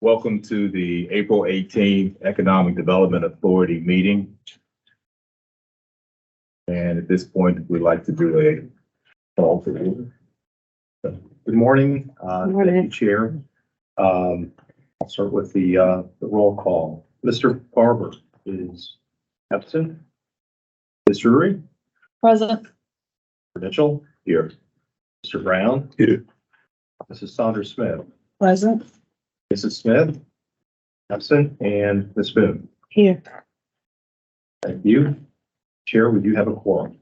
Welcome to the April 18th Economic Development Authority meeting. And at this point, we'd like to do a call to order. Good morning. Thank you, Chair. I'll start with the roll call. Mr. Barber is absent. Mr. Drury? Present. Mr. Mitchell? Here. Mr. Brown? Here. Mrs. Saunders Smith? Present. Mrs. Smith? Absent. And Ms. Boone? Here. Thank you. Chair, we do have a quorum.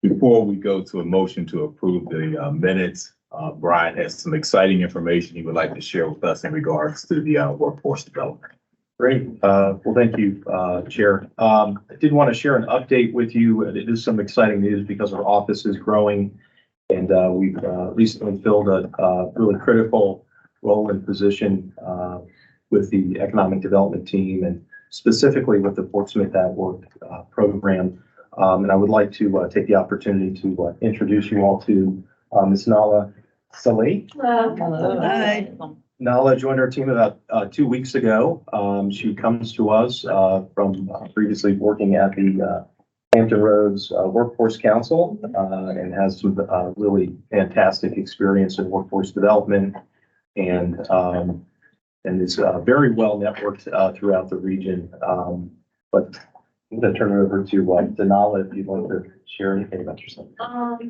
Before we go to a motion to approve the minutes, Brian has some exciting information he would like to share with us in regards to the workforce development. Great. Well, thank you, Chair. I did want to share an update with you. It is some exciting news because our office is growing, and we've recently filled a really critical role and position with the economic development team and specifically with the Portsmouth at Work program. And I would like to take the opportunity to introduce you all to Ms. Nala Saleh. Hello. Hi. Nala joined our team about 2 weeks ago. She comes to us from previously working at the Hampton Roads Workforce Council and has some really fantastic experience in workforce development and is very well networked throughout the region. But I'm going to turn it over to Nala if you'd like to share anything about yourself.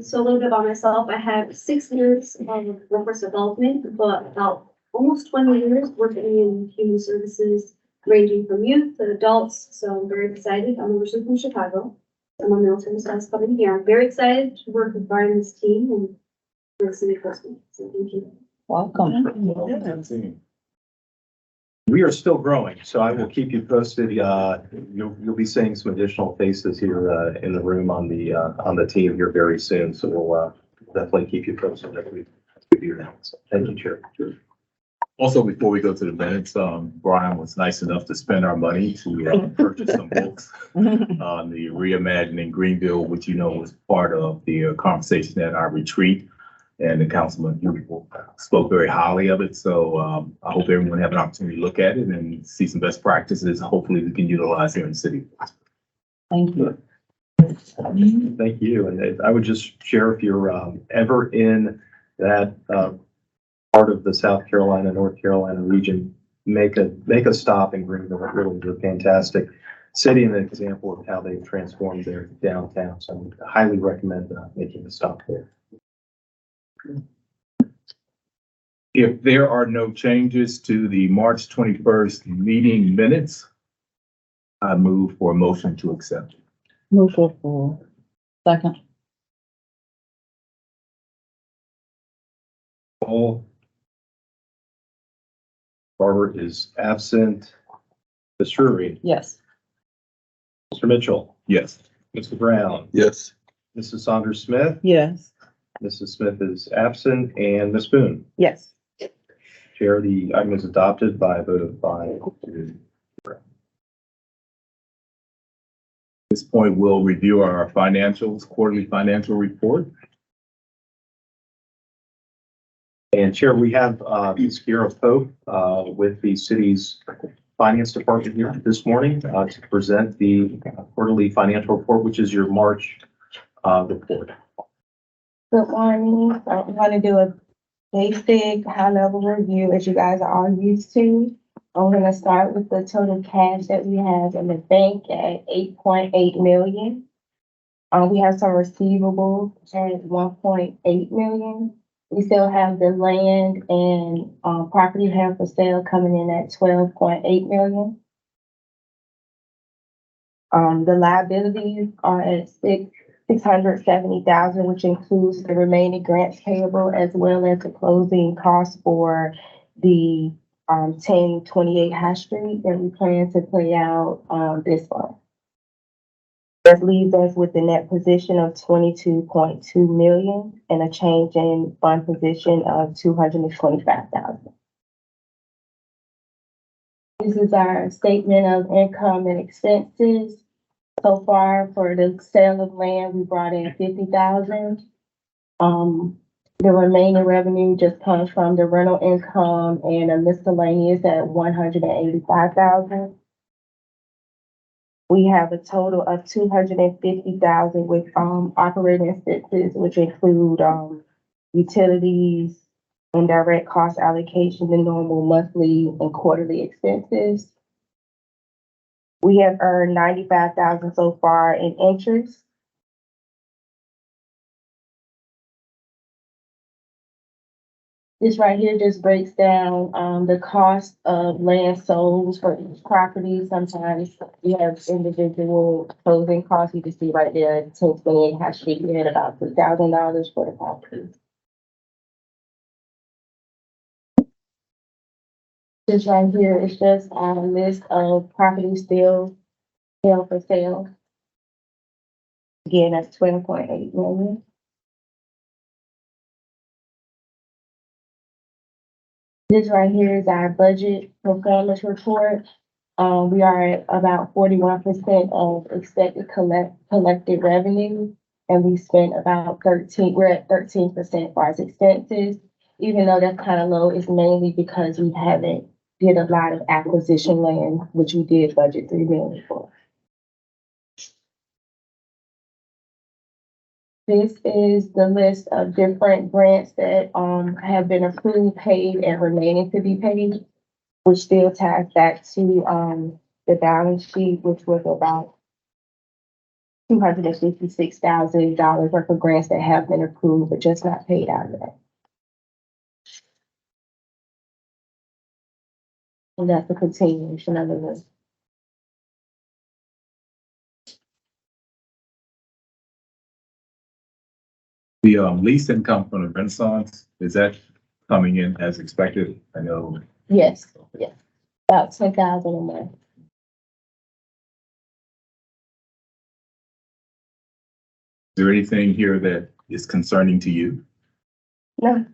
So a little bit about myself. I have 6 years of workforce development, but about almost 20 years working in human services, ranging from youth to adults. So I'm very excited. I'm originally from Chicago. I'm a military spouse coming here. I'm very excited to work with Brian's team and the city of Portsmouth. So thank you. Welcome. We are still growing, so I will keep you posted. You'll be seeing some additional faces here in the room on the team here very soon. So we'll definitely keep you posted as we do that. So thank you, Chair. Also, before we go to the minutes, Brian was nice enough to spend our money to purchase some books on the Reimagining Greenville, which you know was part of the conversation at our retreat. And the councilman spoke very highly of it. So I hope everyone have an opportunity to look at it and see some best practices. Hopefully we can utilize here in the city. Thank you. Thank you. And I would just share, if you're ever in that part of the South Carolina, North Carolina region, make a stop in Greenville. It really is a fantastic city and an example of how they've transformed their downtown. So I highly recommend making a stop there. If there are no changes to the March 21st meeting minutes, I move for a motion to accept. Move for second. Paul Barber is absent. Ms. Drury, Yes. Mr. Mitchell, Yes. Mr. Brown, Yes. Mrs. Saunders Smith, Yes. Mrs. Smith is absent, and Ms. Boone. Yes. Chair, the item is adopted by a vote of 5-0. At this point, we'll review our quarterly financial report. And Chair, we have Ms. Kira Pope with the city's finance department here this morning to present the quarterly financial report, which is your March report. Good morning. I'm going to do a basic high-level review as you guys are all used to. I'm going to start with the total cash that we have in the bank at $8.8 million. We have some receivables at $1.8 million. We still have the land and property held for sale coming in at $12.8 million. The liabilities are at $670,000, which includes the remaining grants payable as well as the closing costs for the 1028 High Street that we plan to play out this month. That leaves us with a net position of $22.2 million and a change in fund position of $225,000. This is our statement of income and expenses. So far, for the sale of land, we brought in $50,000. The remaining revenue just comes from the rental income and a miscellaneous at 185,000. We have a total of 250,000 with, operating expenses, which include, utilities, indirect cost allocation, the normal monthly and quarterly expenses. We have earned 95,000 so far in interest. This right here just breaks down, the cost of land sold for each property. Sometimes we have individual closing costs. You can see right there, 1028 High Street, we had about $2,000 for the property. This right here is just a list of properties still held for sale. Again, that's 12.8 million. This right here is our budget performance report. We are at about 41% of expected collected revenue, and we spent about 13, we're at 13% for our expenses. Even though that's kind of low, it's mainly because we haven't did a lot of acquisition land, which we did budget 3 million for. This is the list of different grants that, have been approved, paid, and remaining to be paid, which still ties back to, the balance sheet, which was about $256,000 worth of grants that have been approved, but just not paid out yet. And that's the continuation of the list. The lease income from the Renaissance, is that coming in as expected? I know. Yes, yes, about 10,000 a month. Is there anything here that is concerning to you? No.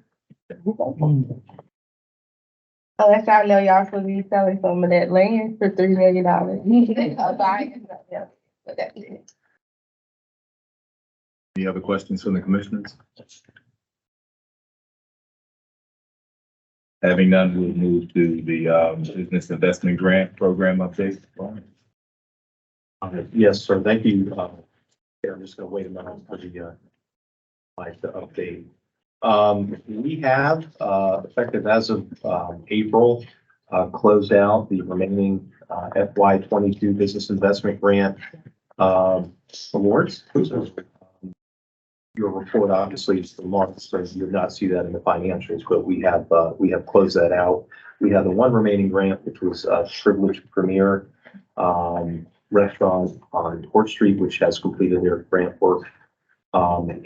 Unless y'all know y'all supposed to be selling some of that land for $3 million. But that's it. Any other questions from the commissioners? Having none, we'll move to the business investment grant program update. Yes, sir. Thank you. I'm just gonna wait a minute for the slide to update. We have, effective as of April, closed out the remaining FY 22 business investment grant awards. Your report obviously is the month, so you'll not see that in the financials, but we have closed that out. We have the one remaining grant, which was Privileged Premier restaurant on Port Street, which has completed their grant work. And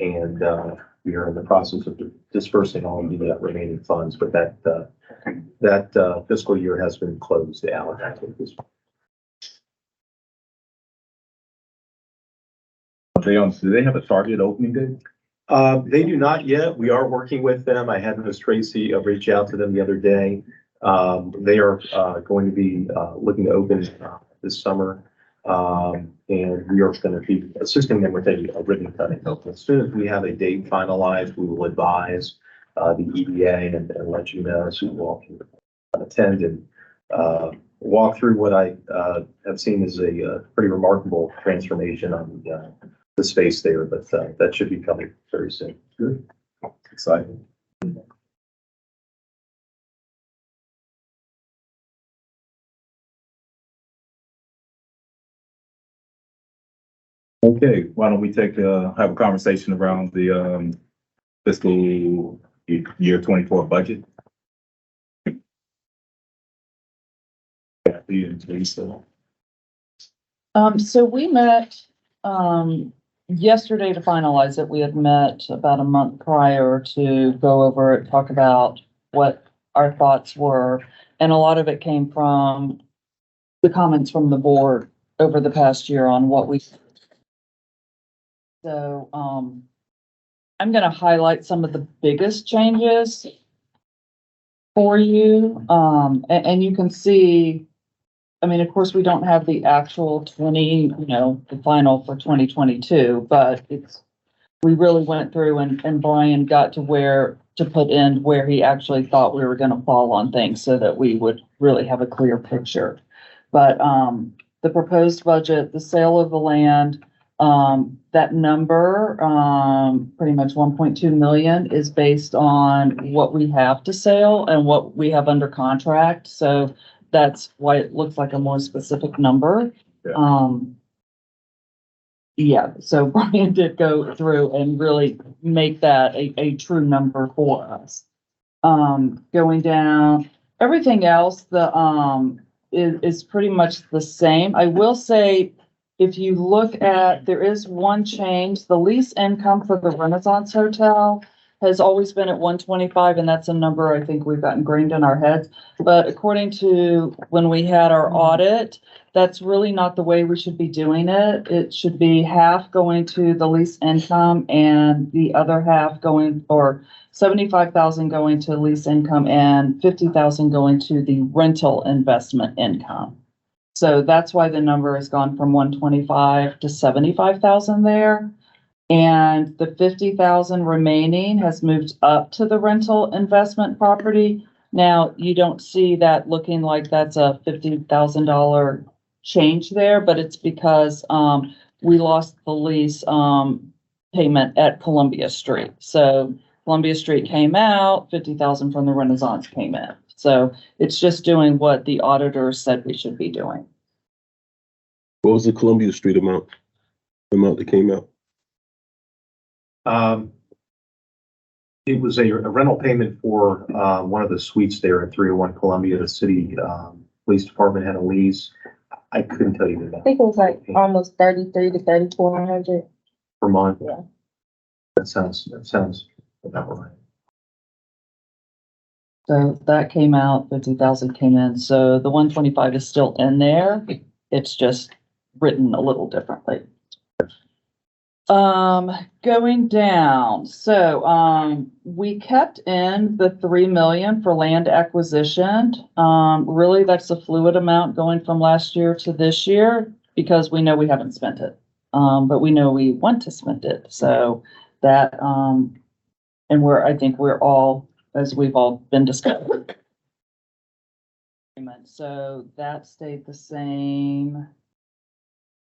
we are in the process of dispersing all of the remaining funds, but that fiscal year has been closed out. Do they have a target opening date? They do not yet. We are working with them. I had Ms. Tracy reach out to them the other day. They are going to be looking to open this summer. And we are going to be assisting them with a ribbon cutting. As soon as we have a date finalized, we will advise the EDA and let you know, so you all can attend and walk through what I have seen as a pretty remarkable transformation on the space there, but that should be coming very soon. Good. Exciting. Okay, why don't we have a conversation around the fiscal year 24 budget? Kathy and Lisa. So we met, yesterday to finalize it. We had met about a month prior to go over it, talk about what our thoughts were. And a lot of it came from the comments from the board over the past year on what we. So, I'm going to highlight some of the biggest changes for you. And you can see, I mean, of course, we don't have the actual the final for 2022, but it's we really went through and Brian got to put in where he actually thought we were gonna fall on things so that we would really have a clear picture. But, the proposed budget, the sale of the land, that number, pretty much 1.2 million is based on what we have to sell and what we have under contract. So that's why it looks like a more specific number. Yeah. Yeah, so Brian did go through and really make that a true number for us. Going down, everything else, is pretty much the same. I will say, if you look at, there is one change, the lease income for the Renaissance Hotel has always been at 125, and that's a number I think we've got ingrained in our heads. But according to when we had our audit, that's really not the way we should be doing it. It should be half going to the lease income and the other half going, or 75,000 going to lease income and 50,000 going to the rental investment income. So that's why the number has gone from 125 to 75,000 there. And the 50,000 remaining has moved up to the rental investment property. Now, you don't see that looking like that's a $50,000 change there, but it's because, we lost the lease, payment at Columbia Street. So Columbia Street came out, 50,000 from the Renaissance came in. So it's just doing what the auditor said we should be doing. What was the Columbia Street amount? The amount that came out? It was a rental payment for one of the suites there at 301 Columbia. The city police department had a lease. I couldn't tell you I that think it was like almost 33 to 3,400. per month. Yeah. That sounds about right. So that came out, 50,000 came in. So the 125 is still in there. It's just written a little differently. Going down, so, we kept in the 3 million for land acquisition. Really, that's a fluid amount going from last year to this year because we know we haven't spent it. But we know we want to spend it, so that, and I think we're all, as we've all been discussing. So that stayed the same.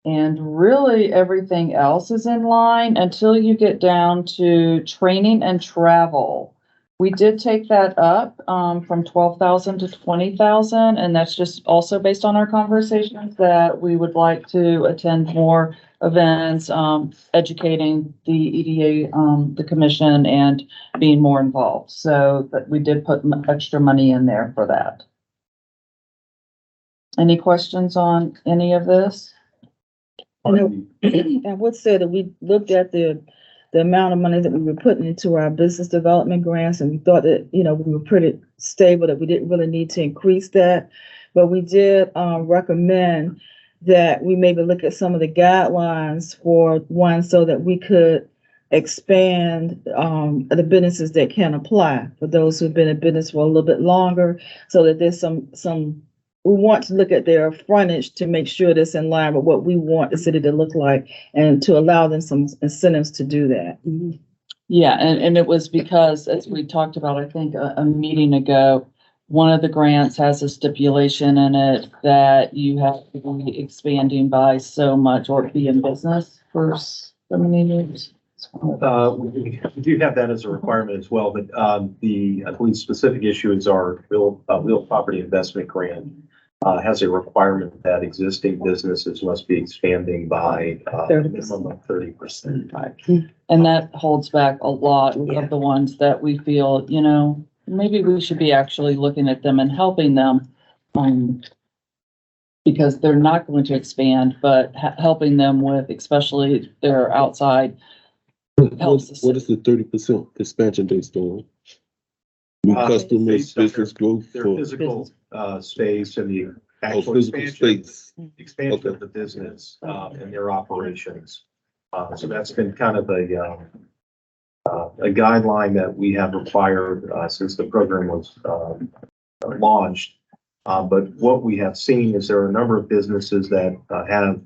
And really, everything else is in line until you get down to training and travel. We did take that up from 12,000 to 20,000, and that's just also based on our conversations that we would like to attend more events, educating the EDA, the commission, and being more involved. So that we did put extra money in there for that. Any questions on any of this? I would say that we looked at the amount of money that we were putting into our business development grants, and we thought that, we were pretty stable, that we didn't really need to increase that. But we did recommend that we maybe look at some of the guidelines for one, so that we could expand the businesses that can apply for those who've been in business for a little bit longer, so that there's some we want to look at their frontage to make sure that's in line with what we want the city to look like, and to allow them some incentives to do that. Yeah, and it was because, as we talked about, I think a meeting ago, one of the grants has a stipulation in it that you have to be expanding by so much or be in business for so many years. We do have that as a requirement as well, but I believe specific issue is our real property investment grant has a requirement that existing businesses must be expanding by a minimum of 30%. And that holds back a lot of the ones that we feel, maybe we should be actually looking at them and helping them. Because they're not going to expand, but helping them with, especially their outside. What is the 30% expansion based on? New customers, business growth? Their physical space and the actual Physical space. expansion of the business and their operations. So that's been kind of a guideline that we have required since the program was launched. But what we have seen is there are a number of businesses that have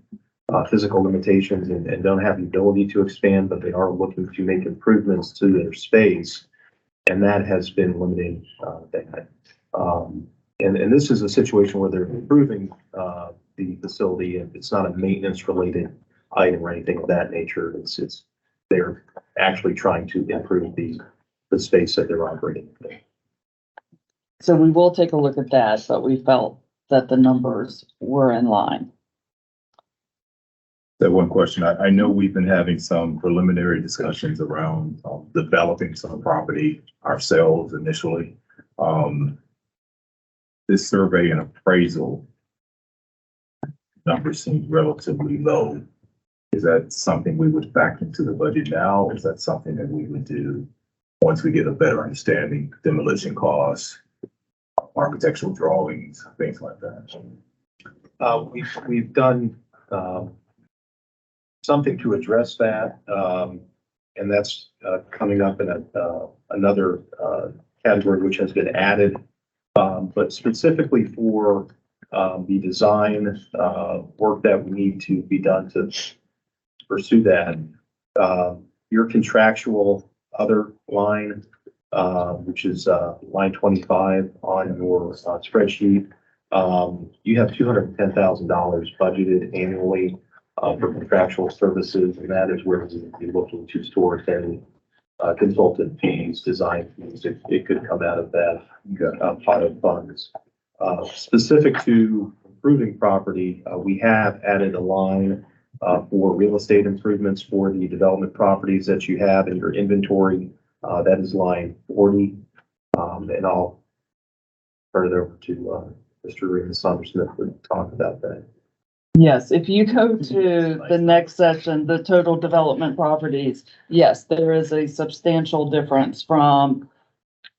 physical limitations and don't have the ability to expand, but they are looking to make improvements to their space. And that has been limiting, that. And this is a situation where they're improving, the facility, and it's not a maintenance related item or anything of that nature. They're actually trying to improve the space that they're operating in. So we will take a look at that, but we felt that the numbers were in line. That one question, I know we've been having some preliminary discussions around developing some property ourselves initially. This survey and appraisal numbers seem relatively low. Is that something we would factor into the budget now? Or is that something that we would do once we get a better understanding, demolition costs, architectural drawings, things like that? We've done, something to address that, and that's coming up in another category which has been added, but specifically for the design work that we need to be done to pursue that. Your contractual other line, which is line 25 on your spreadsheet, you have $210,000 budgeted annually for contractual services, and that is where we'd be looking to source any consultant fees, design fees. It could come out of that pot of funds. Specific to improving property, we have added a line for real estate improvements for the development properties that you have in your inventory. That is line 40, and I'll turn it over to Mr. Remus Smith to talk about that. Yes, if you go to the next section, the total development properties, yes, there is a substantial difference from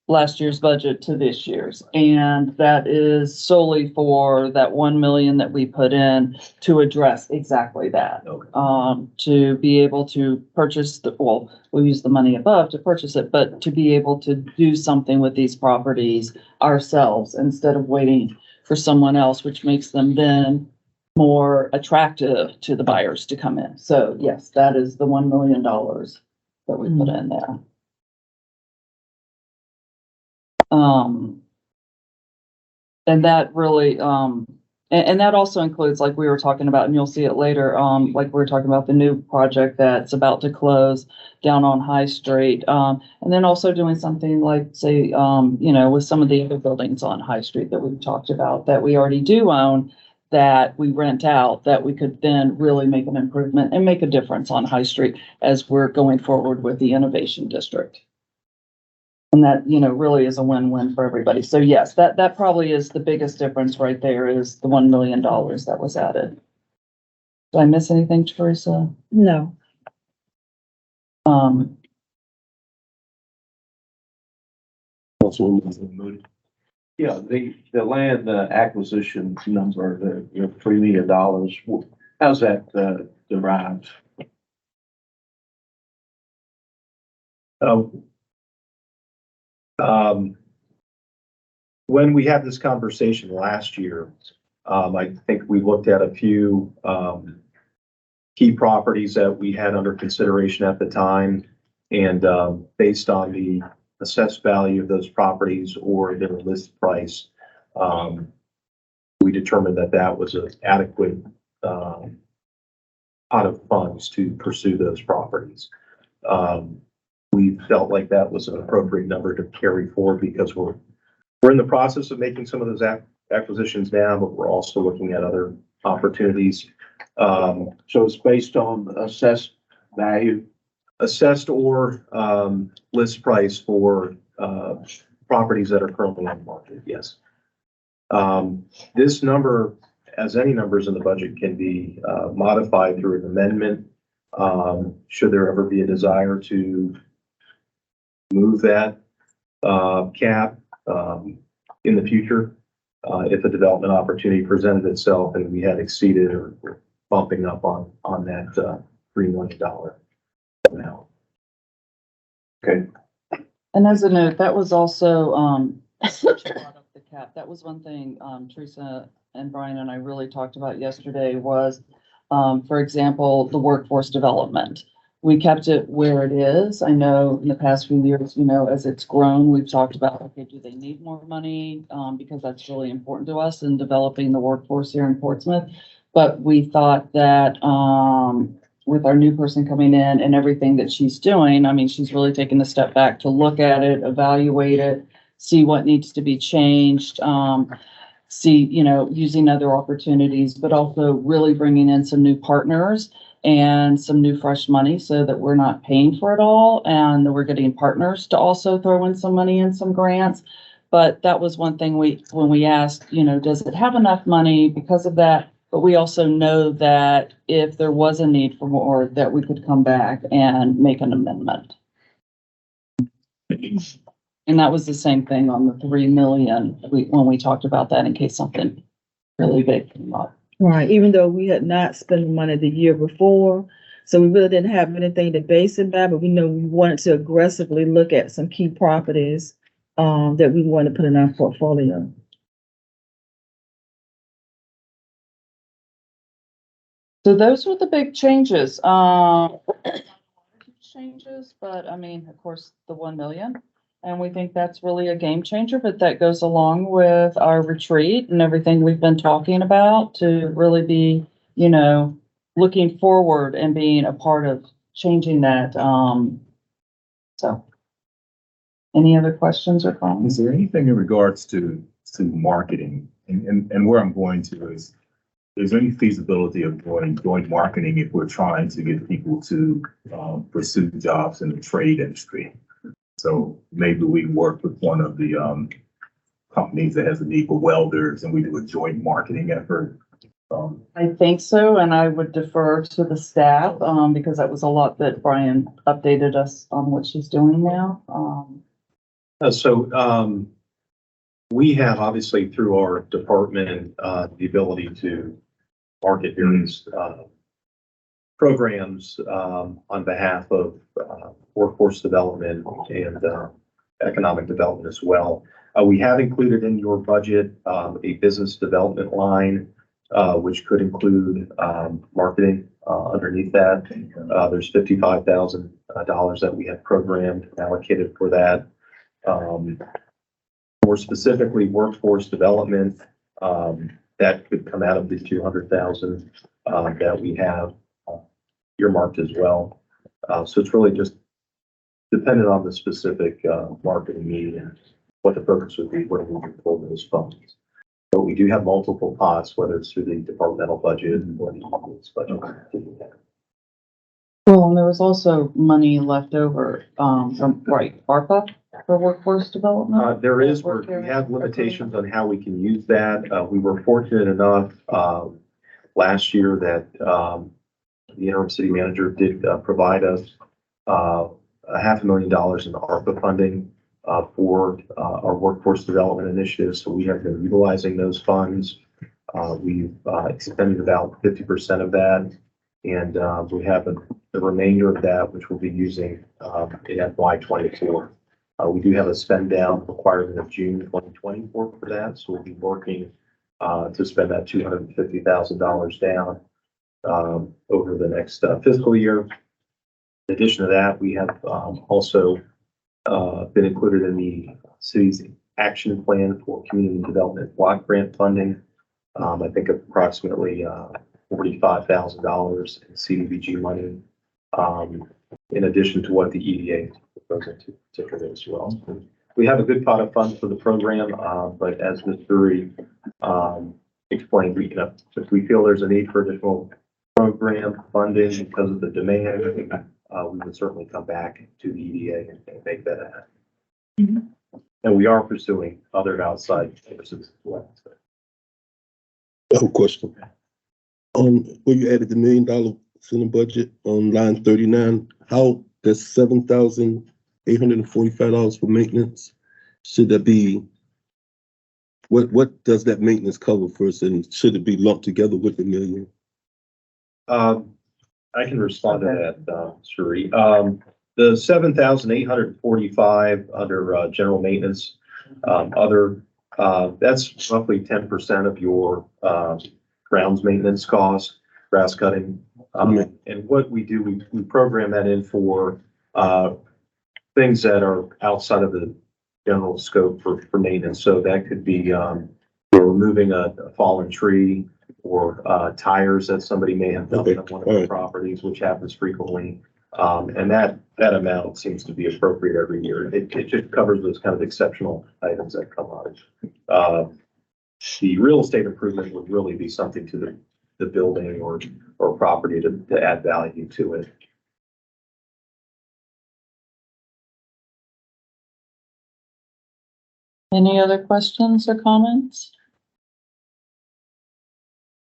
last year's budget to this year's. And that is solely for that 1 million that we put in to address exactly that. Okay. To be able to purchase we'll use the money above to purchase it, but to be able to do something with these properties ourselves instead of waiting for someone else, which makes them then more attractive to the buyers to come in. So yes, that is the $1 million that we put in there. And that really, and that also includes, like we were talking about, and you'll see it later, like we were talking about the new project that's about to close down on High Street. And then also doing something like, say, with some of the other buildings on High Street that we've talked about that we already do own, that we rent out, that we could then really make an improvement and make a difference on High Street as we're going forward with the Innovation District. And that, really is a win-win for everybody. So yes, that probably is the biggest difference right there, is the $1 million that was added. Did I miss anything, Teresa? No. Councilwoman Moody. Yeah, the land acquisition number, the $3 million, how's that derived? When we had this conversation last year, I think we looked at a few key properties that we had under consideration at the time, and based on the assessed value of those properties or their list price, we determined that that was an adequate pot of funds to pursue those properties. We felt like that was an appropriate number to carry forward because we're in the process of making some of those acquisitions now, but we're also looking at other opportunities. So it's based on assessed value? Assessed or list price for properties that are currently on the market, yes. This number, as any numbers in the budget, can be modified through an amendment. Should there ever be a desire to move that cap in the future, if a development opportunity presented itself and we had exceeded or bumping up on that $3 million amount. Okay. And as a note, that was also, brought up the cap. That was one thing, Teresa and Brian and I really talked about yesterday was, For example, the workforce development. We kept it where it is. I know in the past few years, as it's grown, we've talked about, okay, do they need more money? Because that's really important to us in developing the workforce here in Portsmouth. But we thought that, with our new person coming in and everything that she's doing, I mean, she's really taken a step back to look at it, evaluate it, see what needs to be changed, see, using other opportunities, but also really bringing in some new partners and some new fresh money so that we're not paying for it all and we're getting partners to also throw in some money and some grants. But that was one thing when we asked, does it have enough money because of that? But we also know that if there was a need for more, that we could come back and make an amendment. And that was the same thing on the 3 million, when we talked about that in case something really big came up. Right, even though we had not spent the money the year before, so we really didn't have anything to base it by, but we know we wanted to aggressively look at some key properties that we want to put in our portfolio. So those were the big changes. Changes, but I mean, of course, the 1 million. And we think that's really a game changer, but that goes along with our retreat and everything we've been talking about to really be, looking forward and being a part of changing that. So any other questions or comments? Is there anything in regards to marketing? And where I'm going to is there any feasibility of doing joint marketing if we're trying to get people to pursue jobs in the trade industry? So maybe we work with one of the companies that has a need for welders and we do a joint marketing effort. I think so, and I would defer to the staff because that was a lot that Brian updated us on what she's doing now. We have obviously through our department, the ability to market various programs on behalf of workforce development and economic development as well. We have included in your budget a business development line, which could include marketing underneath that. There's $55,000 that we have programmed and allocated for that. More specifically, workforce development, that could come out of the 200,000 that we have earmarked as well. So it's really just dependent on the specific marketing need and what the purpose would be, where we can pull those funds. But we do have multiple pots, whether it's through the departmental budget or the office budget. Well, and there was also money left over from ARPA for workforce development. There is, we have limitations on how we can use that. We were fortunate enough last year that the interim city manager did provide us $500,000 in ARPA funding for our workforce development initiative. So we have been utilizing those funds. We've expended about 50% of that. And we have the remainder of that, which we'll be using in FY24. We do have a spend down requirement of June 2024 for that. So we'll be working to spend that $250,000 down over the next fiscal year. In addition to that, we have also been included in the city's action plan for community development block grant funding. I think approximately $45,000 in CDBG money, in addition to what the EDA goes into particularly as well. We have a good pot of funds for the program, but as Ms. Drury explained, if we feel there's a need for additional program funding because of the demand, we would certainly come back to the EDA and make that happen. Mm-hmm. And we are pursuing other outside sources as well. I have a question. When you added the $1 million in the budget on line 39, how does $7,845 for maintenance? Should that be, what does that maintenance cover first, and should it be lumped together with the $1 million? I can respond to that, Suri. The 7,845 under general maintenance, that's roughly 10% of your grounds maintenance cost. grass cutting. And what we do, we program that in for, things that are outside of the general scope for maintenance. So that could be, removing a fallen tree or, tires that somebody may have dumped on one of the properties, which happens frequently. And that amount seems to be appropriate every year. It just covers those kind of exceptional items that come up. The real estate improvement would really be something to the building or property to add value to it. Any other questions or comments?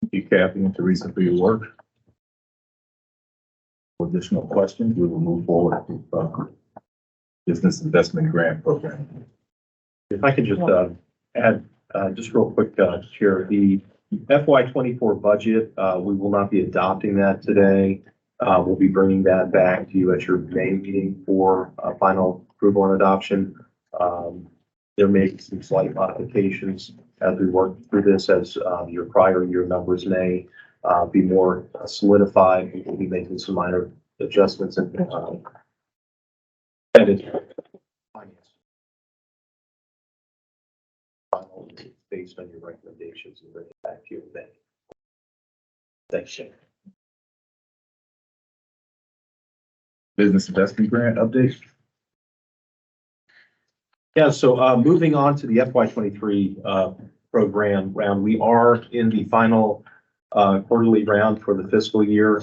Thank you, Kathy and Teresa, for your work. For additional questions, we will move forward with business investment grant program. If I could just add, just real quick, Chair, the FY24 budget, we will not be adopting that today. We'll be bringing that back to you at your May meeting for final approval and adoption. There may be some slight modifications as we work through this, as your prior year numbers may be more solidified. We'll be making some minor adjustments and edits. Final based on your recommendations and bring it back to you in May. Thanks, Shane. Business investment grant update. Yeah, so moving on to the FY23 program round, we are in the final quarterly round for the fiscal year.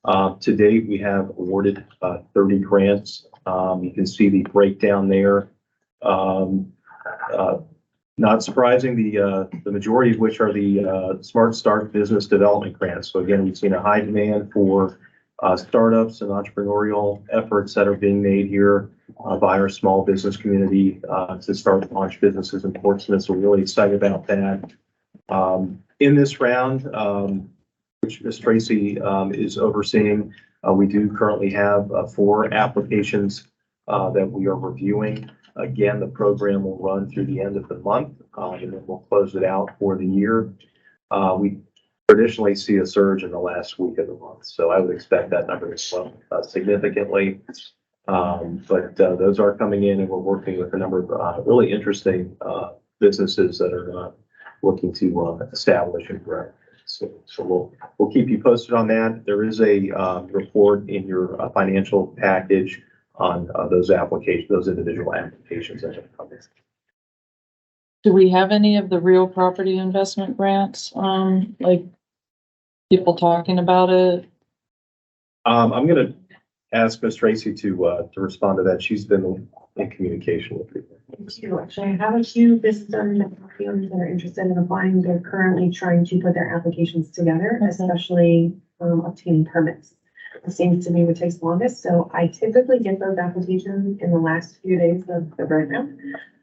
To date, we have awarded 30 grants. You can see the breakdown there. Not surprising, the majority of which are the Smart Start business development grants. So again, we've seen a high demand for startups and entrepreneurial efforts that are being made here by our small business community to start and launch businesses in Portsmouth. So we're really excited about that. In this round, which Ms. Tracy is overseeing, we do currently have 4 applications that we are reviewing. Again, the program will run through the end of the month, and then we'll close it out for the year. We traditionally see a surge in the last week of the month, so I would expect that number to slow significantly. But those are coming in, and we're working with a number of really interesting businesses that are looking to establish and grow. So we'll keep you posted on that. There is a report in your financial package on those applications, those individual applications that have come in. Do we have any of the real property investment grants? Like people talking about it? I'm going to ask Ms. Tracy to respond to that. She's been in communication with people. Thank you. Actually, I have a few business owners that are interested in applying. They're currently trying to put their applications together, especially obtaining permits. It seems to me what takes longest. So I typically get those applications in the last few days of the program.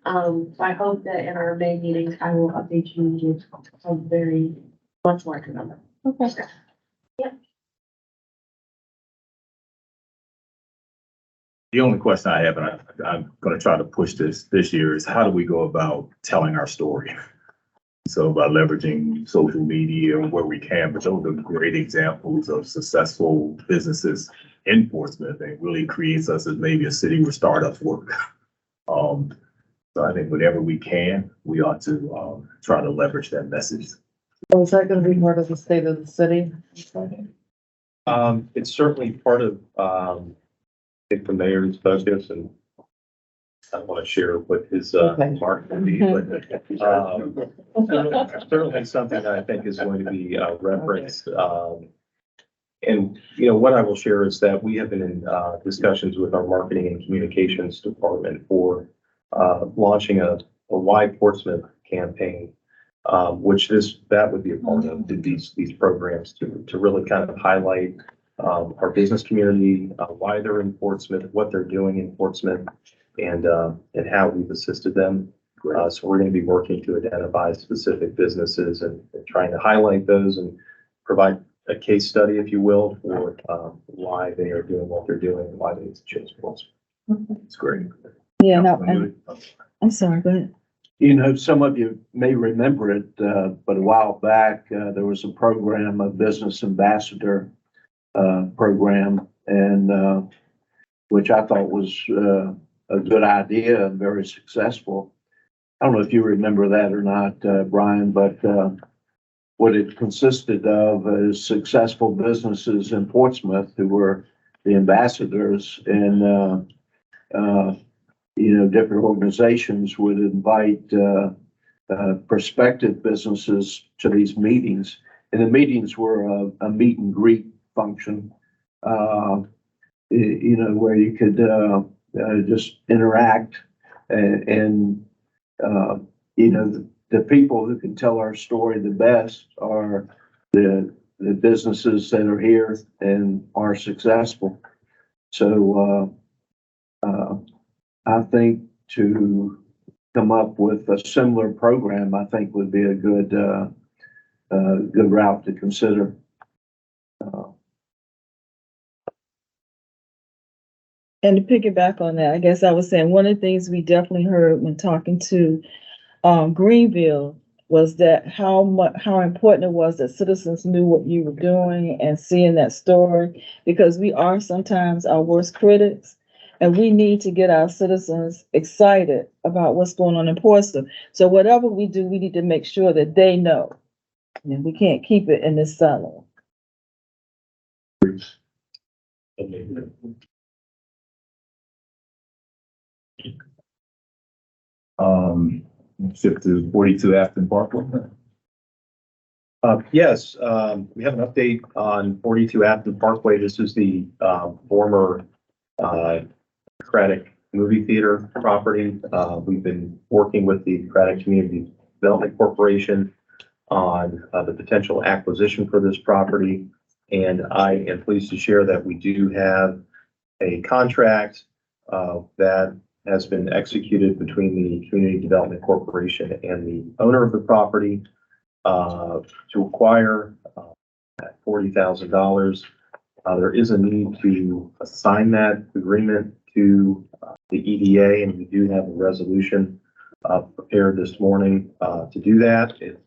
So I hope that in our May meeting, I will update you with a very much larger number. Okay. The only question I have, and I'm going to try to push this year, is how do we go about telling our story? So by leveraging social media where we can, but those are great examples of successful businesses in Portsmouth, and really creates us as maybe a city where startups work. So I think whatever we can, we ought to try to leverage that message. So is that going to be part of the state of the city? It's certainly part of the mayor's focus, and I don't want to share what his mark will be, but certainly something that I think is going to be referenced. And what I will share is that we have been in discussions with our marketing and communications department for launching a wide Portsmouth campaign, which that would be a part of these programs to really kind of highlight our business community, why they're in Portsmouth, what they're doing in Portsmouth, and how we've assisted them. So we're going to be working to identify specific businesses and trying to highlight those and provide a case study, if you will, for why they are doing what they're doing and why they need to choose Portsmouth. It's great. Yeah, no, I'm sorry, go ahead. You know, some of you may remember it, but a while back, there was a program, a business ambassador program, and which I thought was a good idea and very successful. I don't know if you remember that or not, Brian, but what it consisted of is successful businesses in Portsmouth who were the ambassadors, and you know, different organizations would invite prospective businesses to these meetings, and the meetings were a meet and greet function. You know, where you could just interact, and you know, the people who can tell our story the best are the businesses that are here and are successful. So I think to come up with a similar program, I think would be a good route to consider. And to piggyback on that, I guess I was saying, one of the things we definitely heard when talking to Greenville was that how important it was that citizens knew what you were doing and seeing that story, because we are sometimes our worst critics, and we need to get our citizens excited about what's going on in Portsmouth. So whatever we do, we need to make sure that they know, and we can't keep it in this silo. Shift to 42 Afton Parkway. Yes, we have an update on 42 Afton Parkway. This is the former Craddock Movie Theater property. We've been working with the Craddock Community Development Corporation on the potential acquisition for this property. And I am pleased to share that we do have a contract that has been executed between the Community Development Corporation and the owner of the property to acquire at $40,000. There is a need to assign that agreement to the EDA, and we do have a resolution prepared this morning to do that. If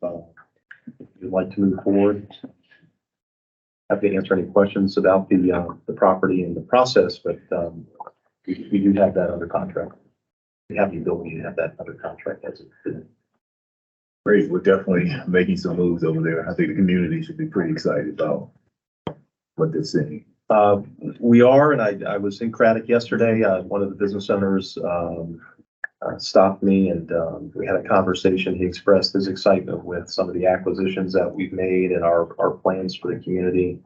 you'd like to move forward, happy to answer any questions about the property and the process, but we do have that under contract. We have the ability to have that under contract as it. Great, we're definitely making some moves over there. I think the community should be pretty excited about what they're seeing. We are, and I was in Craddock yesterday. One of the business owners stopped me, and we had a conversation. He expressed his excitement with some of the acquisitions that we've made and our plans for the community.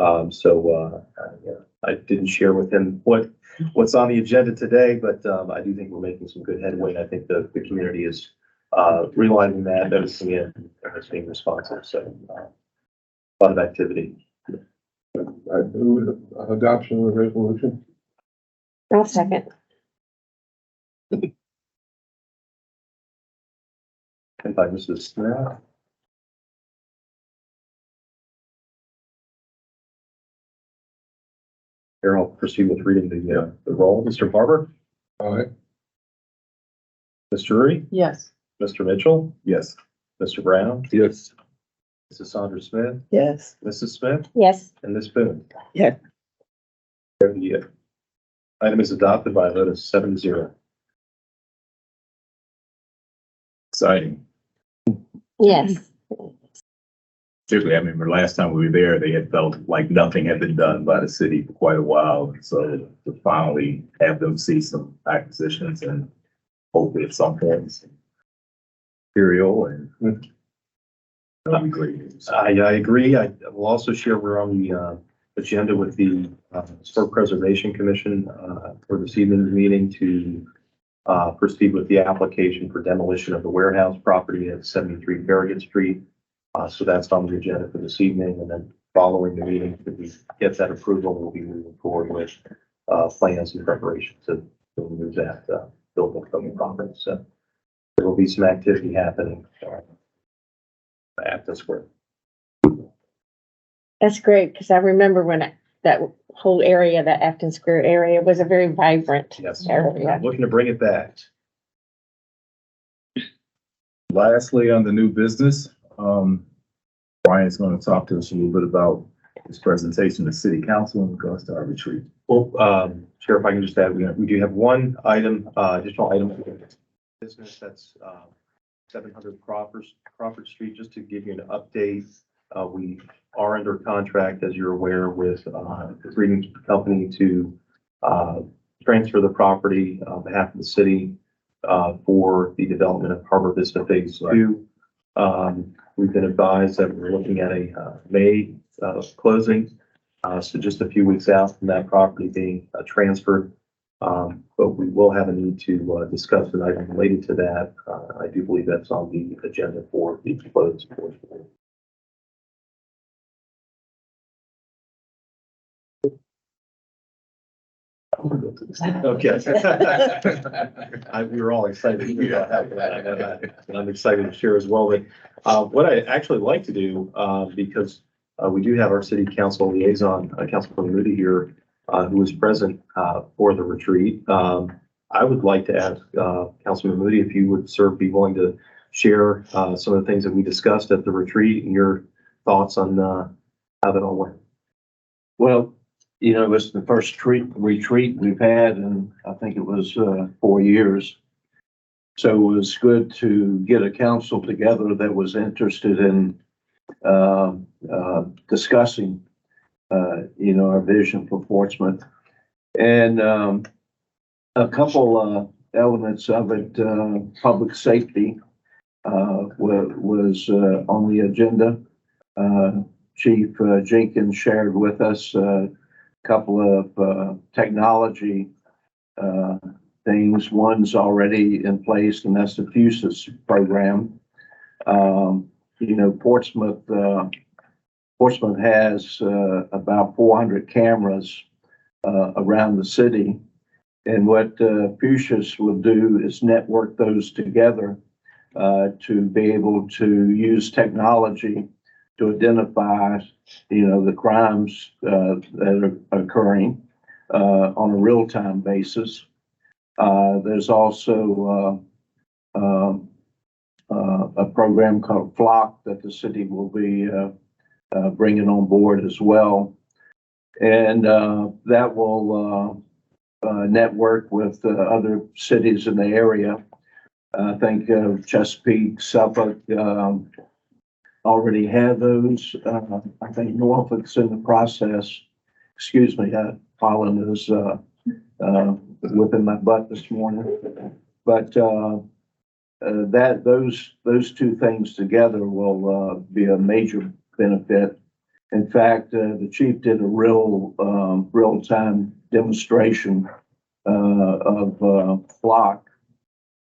I didn't share with him what's on the agenda today, but I do think we're making some good headway. I think the community is realizing that, noticing it, and it's being responsive. So a lot of activity. I move adoption of the resolution. I'll second. And by Mrs. Smith. Here, I'll proceed with reading the roll. Mr. Barber, Aye. Ms. Drury, Yes. Mr. Mitchell, Yes. Mr. Brown, Yes. Mrs. Sandra Smith, Yes. Mrs. Smith, Yes. and Ms. Boone. Yeah. The item is adopted by a vote of 7-0. Exciting. Yes. Particularly, I remember last time we were there, they had felt like nothing had been done by the city for quite a while. And so to finally have them see some acquisitions and hopefully at some point, some material, and that'll be great news. I agree. I will also share we're on the agenda with the Historic Preservation Commission for this evening's meeting to proceed with the application for demolition of the warehouse property at 73 Farragut Street. So that's on the agenda for this evening, and then following the meeting, if we get that approval, we'll be moving forward with plans and preparation to remove that building from the property. So there will be some activity happening at the square. That's great, because I remember when that whole area, that Afton Square area, was a very vibrant Yes, area. I'm looking to bring it back. Lastly, on the new business, Brian's going to talk to us a little bit about his presentation to city council in regards to our retreat. Well, Chair, if I can just add, we do have one item, additional item for business, that's 700 Crawford Street. Just to give you an update, we are under contract, as you're aware, with the Green Company to transfer the property on behalf of the city for the development of Harbor Vista Phase 2. We've been advised that we're looking at a May closing, so just a few weeks out from that property being transferred. But we will have a need to discuss an item related to that. I do believe that's on the agenda for the close portion. Okay. We were all excited about that, and I'm excited to share as well. But what I actually like to do, because we do have our city council liaison, Councilman Moody here, who was present for the retreat. I would like to ask Councilman Moody if you would, sir, be willing to share some of the things that we discussed at the retreat and your thoughts on how that all went. Well, you know, it's the first retreat we've had, and I think it was 4 years. So it was good to get a council together that was interested in discussing, you know, our vision for Portsmouth. And a couple elements of it, public safety was on the agenda. Chief Jenkins shared with us couple of technology things. One's already in place, and that's the FUSIS program. You know, Portsmouth has about 400 cameras around the city, and what FUSIS will do is network those together to be able to use technology to identify, you know, the crimes that are occurring on a real-time basis. There's also a program called Flock that the city will be bringing on board as well. And that will network with other cities in the area. I think Chesapeake, Suffolk, already have those. I think Norfolk's in the process. Excuse me, Holland is whipping my butt this morning. But those two things together will be a major benefit. In fact, the chief did a real-time demonstration of Flock.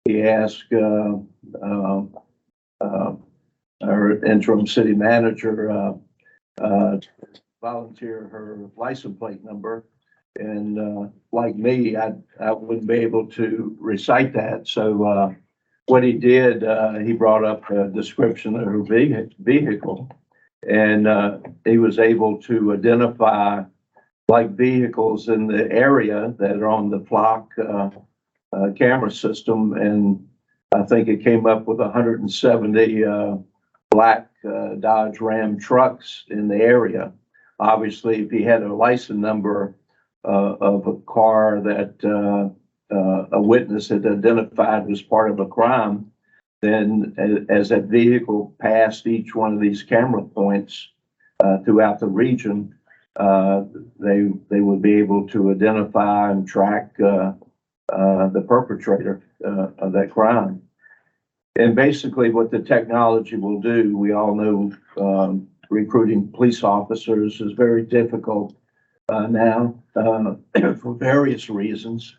He asked our interim city manager volunteer her license plate number, and like me, I wouldn't be able to recite that. So what he did, he brought up a description of her vehicle, and he was able to identify like vehicles in the area that are on the Flock camera system, and I think it came up with 170 black Dodge Ram trucks in the area. Obviously, if he had a license number of a car that a witness had identified as part of a crime, then as that vehicle passed each one of these camera points throughout the region, they would be able to identify and track the perpetrator of that crime. And basically what the technology will do, we all know recruiting police officers is very difficult now for various reasons.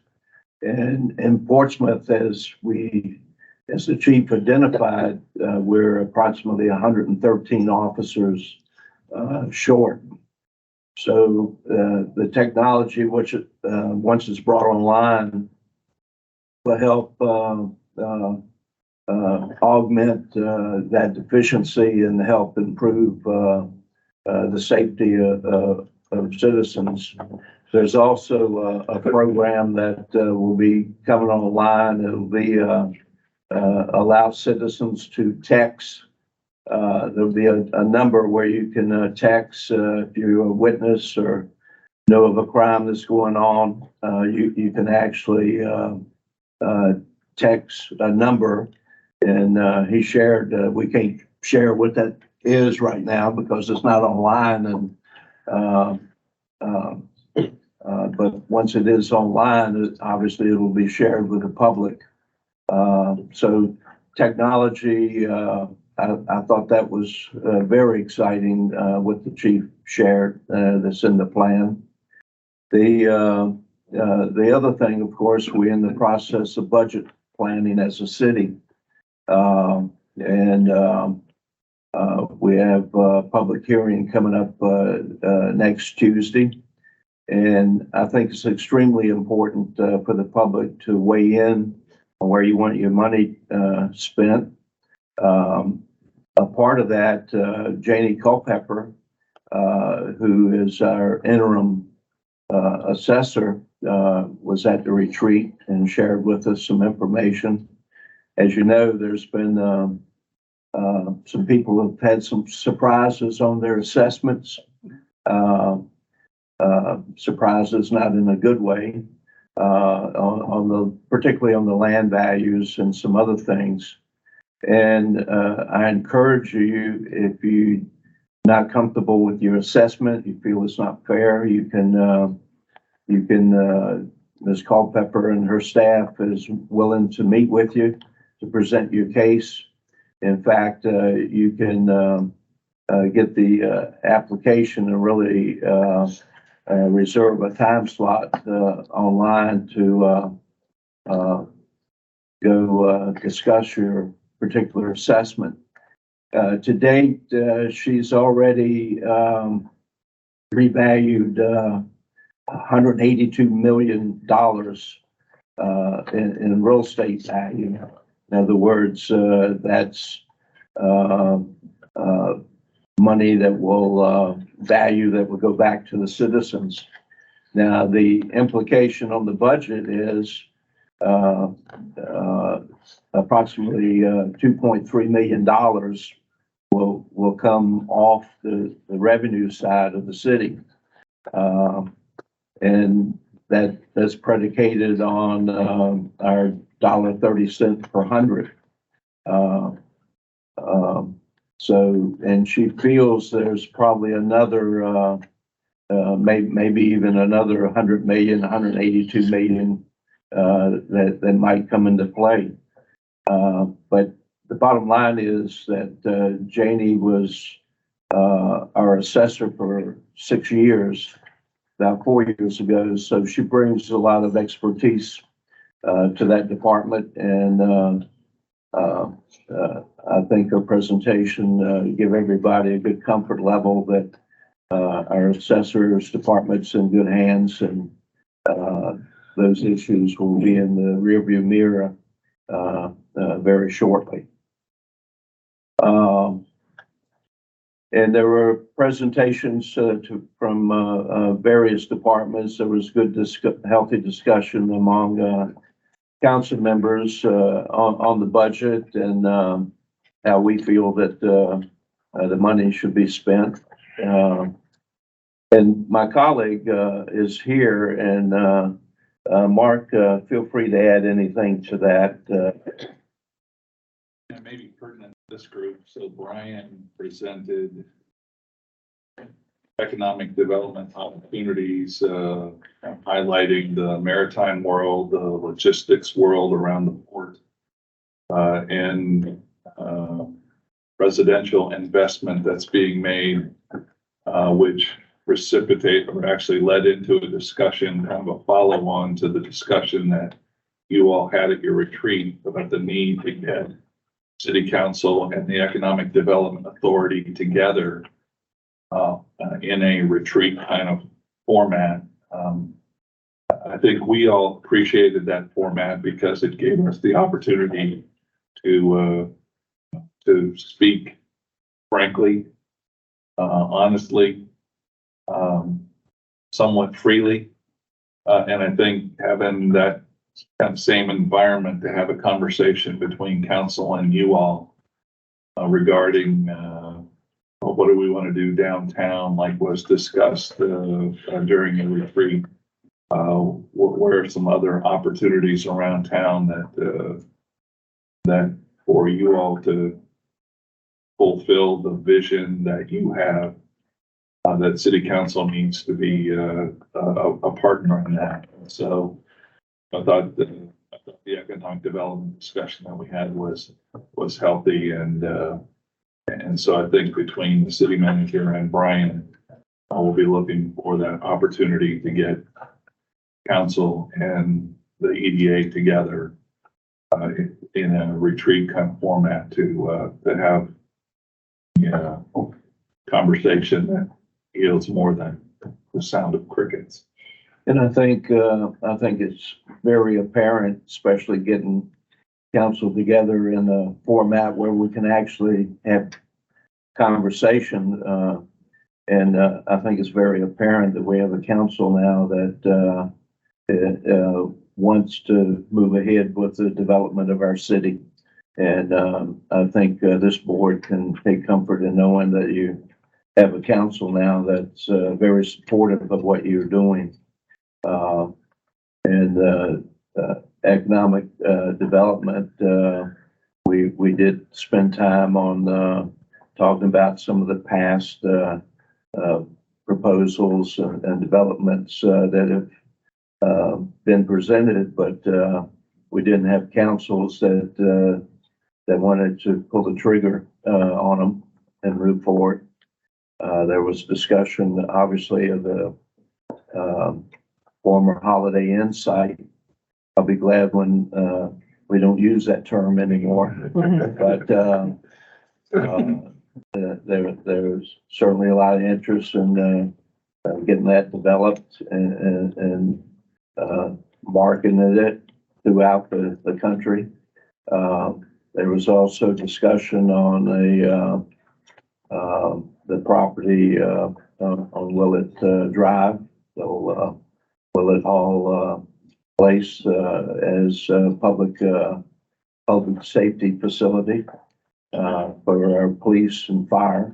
And in Portsmouth, as the chief identified, we're approximately 113 officers short. So the technology, which once it's brought online, will help augment that deficiency and help improve the safety of citizens. There's also a program that will be coming online. It'll be allow citizens to text. There'll be a number where you can text if you're a witness or know of a crime that's going on. You can actually text a number, and he shared. We can't share what that is right now because it's not online, and but once it is online, obviously it will be shared with the public. So technology, I thought that was very exciting, what the chief shared, that's in the plan. The other thing, of course, we're in the process of budget planning as a city. We have a public hearing coming up next Tuesday. And I think it's extremely important for the public to weigh in on where you want your money spent. A part of that, Janie Culpepper, who is our interim assessor, was at the retreat and shared with us some information. As you know, there's been some people who have had some surprises on their assessments. Surprises not in a good way, particularly on the land values and some other things. And I encourage you, if you're not comfortable with your assessment, you feel it's not fair, you can Ms. Culpepper and her staff is willing to meet with you to present your case. In fact, you can get the application and really reserve a time slot online to go discuss your particular assessment. To date, she's already revalued $182 million in real estate value. In other words, that's money that will value that will go back to the citizens. Now, the implication on the budget is approximately $2.3 million will come off the revenue side of the city. And that's predicated on our $1.30 per hundred. And she feels there's probably another, maybe even another 100 million, 182 million that might come into play. But the bottom line is that Janie was our assessor for 6 years, about 4 years ago. So she brings a lot of expertise to that department, and I think her presentation give everybody a good comfort level that our assessor's department's in good hands, and those issues will be in the rearview mirror very shortly. And there were presentations from various departments. There was good, healthy discussion among council members on the budget and how we feel that the money should be spent. And my colleague is here, and Mark, feel free to add anything to that. And maybe pertinent to this group. So Brian presented economic development opportunities, highlighting the maritime world, the logistics world around the port, and residential investment that's being made, which precipitate or actually led into a discussion, kind of a follow-on to the discussion that you all had at your retreat about the need to get City Council and the Economic Development Authority together in a retreat kind of format. I think we all appreciated that format because it gave us the opportunity to speak frankly, honestly, somewhat freely. And I think having that kind of same environment to have a conversation between council and you all regarding what do we want to do downtown, like was discussed during the retreat. What are some other opportunities around town that for you all to fulfill the vision that you have, that city council needs to be a partner in that. So I thought the economic development discussion that we had was healthy, and so I think between the city manager and Brian, I will be looking for that opportunity to get council and the EDA together in a retreat kind of format to have conversation that yields more than the sound of crickets. And I think it's very apparent, especially getting council together in a format where we can actually have conversation. And I think it's very apparent that we have a council now that wants to move ahead with the development of our city. And I think this board can take comfort in knowing that you have a council now that's very supportive of what you're doing. And economic development, we did spend time on talking about some of the past proposals and developments that have been presented, but we didn't have councils that wanted to pull the trigger on them and move forward. There was discussion, obviously, of the former Holiday Inn site. I'll be glad when we don't use that term anymore. But there's certainly a lot of interest in getting that developed and marketing it throughout the country. There was also discussion on the property on Willett Drive, so Willett Hall Place as a public safety facility for our police and fire.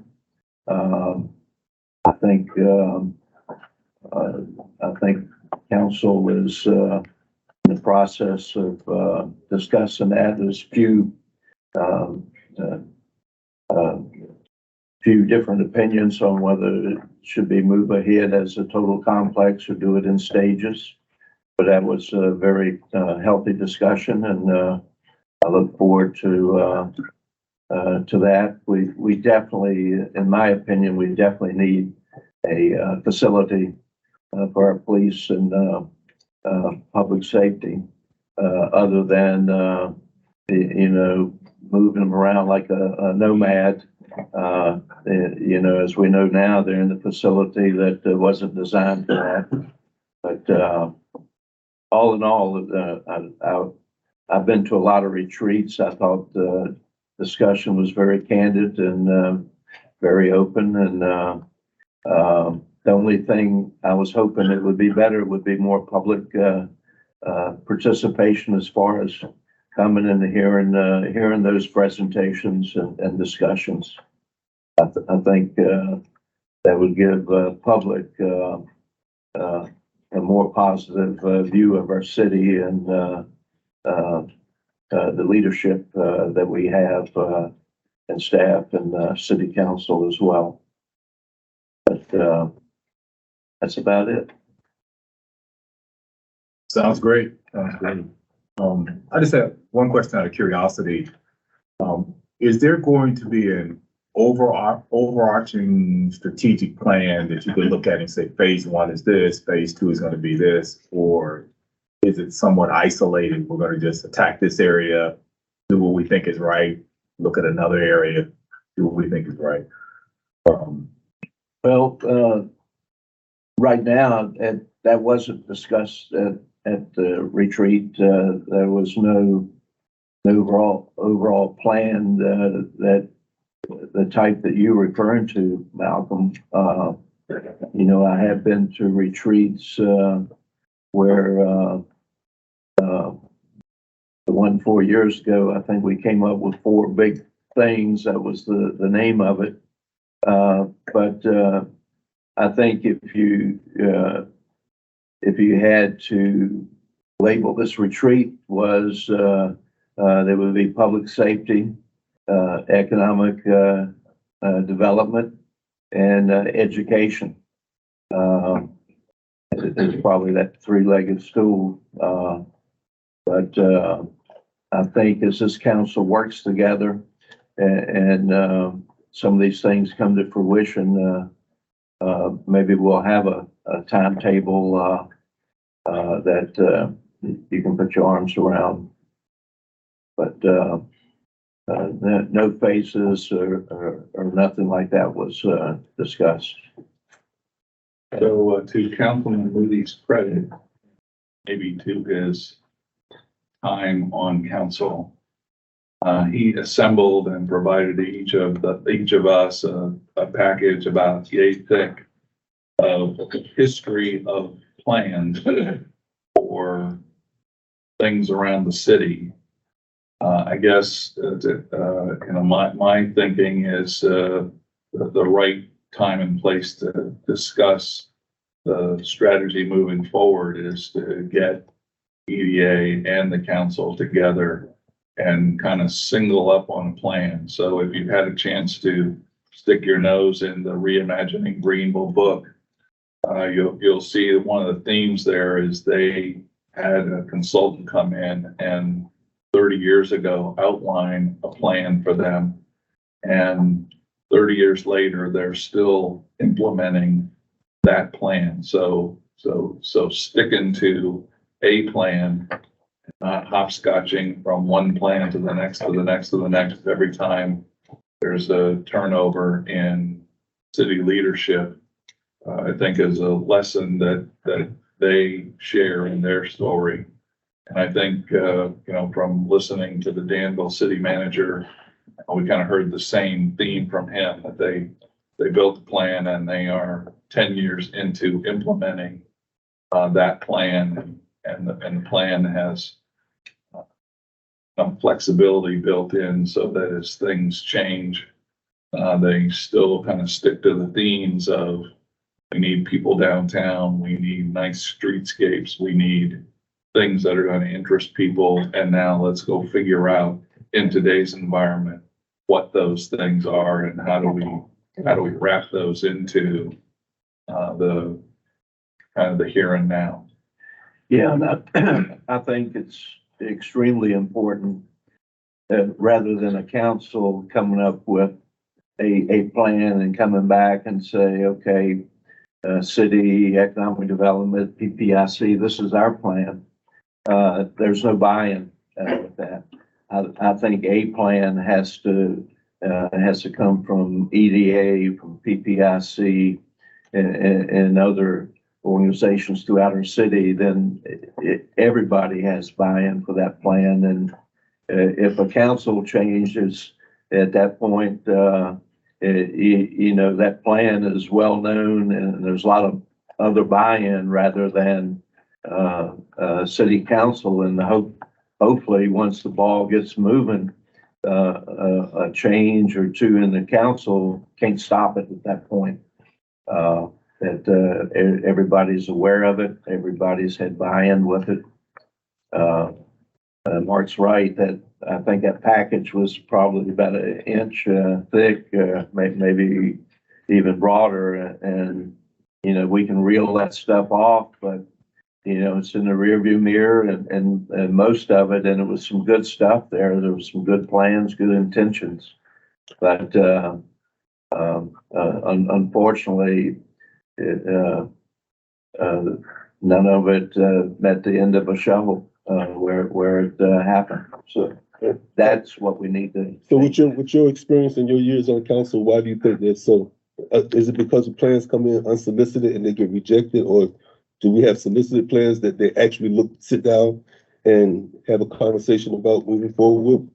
I think council is in the process of discussing that. There's few different opinions on whether it should be move ahead as a total complex or do it in stages. But that was a very healthy discussion, and I look forward to that. We definitely, in my opinion, we definitely need a facility for our police and public safety, other than moving them around like a nomad. As we know now, they're in a facility that wasn't designed for that. But all in all, I've been to a lot of retreats. I thought the discussion was very candid and very open. And the only thing I was hoping it would be better would be more public participation as far as coming in and hearing those presentations and discussions. I think that would give public a more positive view of our city and the leadership that we have and staff and city council as well. But that's about it. Sounds great. Sounds great. I just have one question out of curiosity. Is there going to be an overarching strategic plan that you could look at and say phase one is this, phase two is going to be this, or is it somewhat isolated? We're going to just attack this area, do what we think is right, look at another area, do what we think is right. Right now, that wasn't discussed at the retreat. There was no overall plan that the type that you're referring to, Malcolm. I have been to retreats where the one 4 years ago, I think we came up with 4 big things. That was the name of it. But I think if you had to label this retreat, was there would be public safety, economic development, and education. It's probably that 3-legged stool. But I think as this council works together and some of these things come to fruition, maybe we'll have a timetable that you can put your arms around. But no faces or nothing like that was discussed. So to Councilman Moody's credit, maybe to his time on council, he assembled and provided each of us a package about yay thick of history of plans for things around the city. I guess my thinking is the right time and place to discuss the strategy moving forward is to get EDA and the council together and kind of single up on a plan. So if you've had a chance to stick your nose in the Reimagining Greenville book, you'll see that one of the themes there is they had a consultant come in and 30 years ago outline a plan for them. And 30 years later, they're still implementing that plan. So sticking to a plan, not hopscotching from one plan to the next, to the next, to the next. Every time there's a turnover in city leadership, I think is a lesson that they share in their story. And I think, from listening to the Danville city manager, we kind of heard the same theme from him, that they built a plan and they are 10 years into implementing that plan, and the plan has some flexibility built in so that as things change, they still kind of stick to the themes of we need people downtown, we need nice streetscapes, we need things that are going to interest people, and now let's go figure out in today's environment what those things are and how do we wrap those into the kind of the here and now. Yeah, and I think it's extremely important that rather than a council coming up with a plan and coming back and say, okay, city economic development, PPIC, this is our plan. There's no buy-in with that. I think a plan has to come from EDA, from PPIC, and other organizations throughout our city. Then everybody has buy-in for that plan. And if a council changes at that point, that plan is well known, and there's a lot of other buy-in rather than city council. And hopefully, once the ball gets moving, a change or two in the council can't stop it at that point. That everybody's aware of it, everybody's had buy-in with it. Mark's right that I think that package was probably about an inch thick, maybe even broader, and we can reel that stuff off, but it's in the rearview mirror, and most of it, and it was some good stuff there. There was some good plans, good intentions, but unfortunately, none of it met the end of a shovel where it happened. So that's what we need to. So with your experience and your years on council, why do you think that's so? Is it because the plans come in unsolicited and they get rejected, or do we have solicited plans that they actually sit down and have a conversation about moving forward with?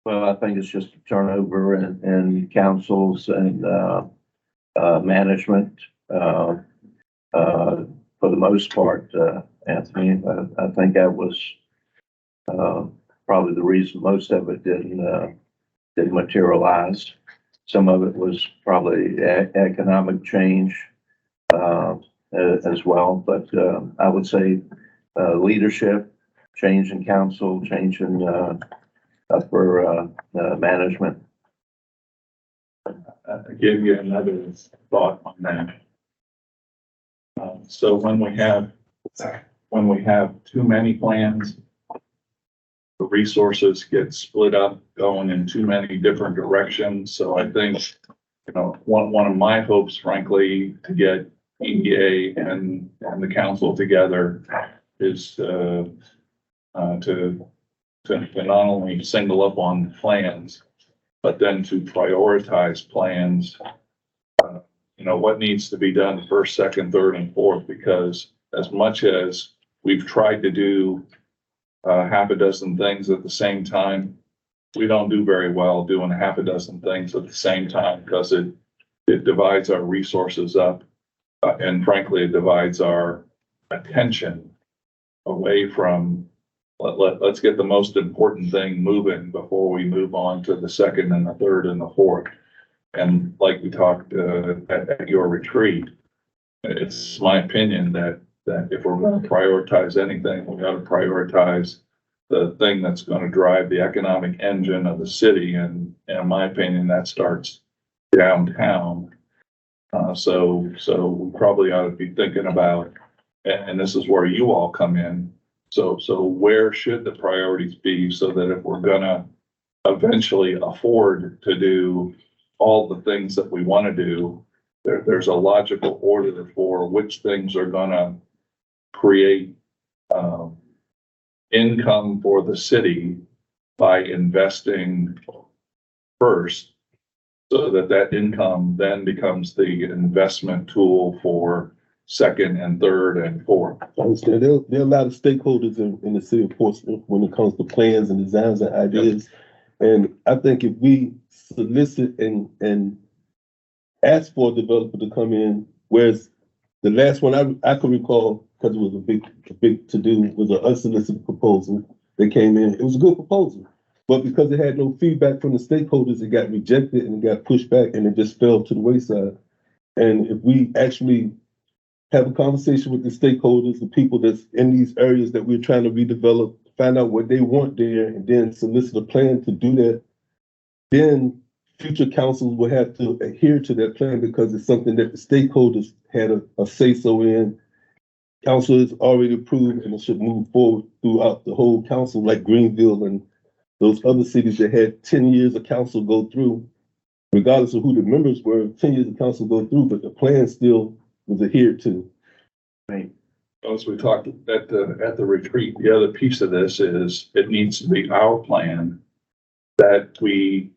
Well, I think it's just a turnover in councils and management. For the most part, Anthony. I think that was, probably the reason most of it didn't materialize. Some of it was probably economic change, as well, but, I would say, leadership, change in council, change in, upper, management. I gave you another thought on that. So when we have too many plans, the resources get split up, going in too many different directions. So I think, one of my hopes, frankly, to get EDA and the council together is to not only single up on plans, but then to prioritize plans. What needs to be done first, second, third, and fourth, because as much as we've tried to do half a dozen things at the same time, we don't do very well doing half a dozen things at the same time, because it divides our resources up. And frankly, it divides our attention away from, let's get the most important thing moving before we move on to the second and the third and the fourth. And like we talked at your retreat, it's my opinion that if we're going to prioritize anything, we got to prioritize the thing that's going to drive the economic engine of the city. And in my opinion, that starts downtown. So we probably ought to be thinking about, and this is where you all come in. So where should the priorities be, so that if we're gonna eventually afford to do all the things that we want to do, there's a logical order for which things are gonna create income for the city by investing first, so that income then becomes the investment tool for second and third and fourth. I understand. There are a lot of stakeholders in the city of Portsmouth when it comes to plans and designs and ideas. Yep. And I think if we solicit and ask for a developer to come in, whereas the last one I could recall, because it was a big to do, was an unsolicited proposal that came in. It was a good proposal, but because it had no feedback from the stakeholders, it got rejected and it got pushed back, and it just fell to the wayside. And if we actually have a conversation with the stakeholders, the people that's in these areas that we're trying to redevelop, find out what they want there, and then solicit a plan to do that, then future councils will have to adhere to that plan, because it's something that the stakeholders had a say-so in. Council is already approved, and it should move forward throughout the whole council, like Greenville and those other cities that had 10 years of council go through, regardless of who the members were, 10 years of council go through, but the plan still was adhered to. Right. As we talked at the retreat, the other piece of this is it needs to be our plan that we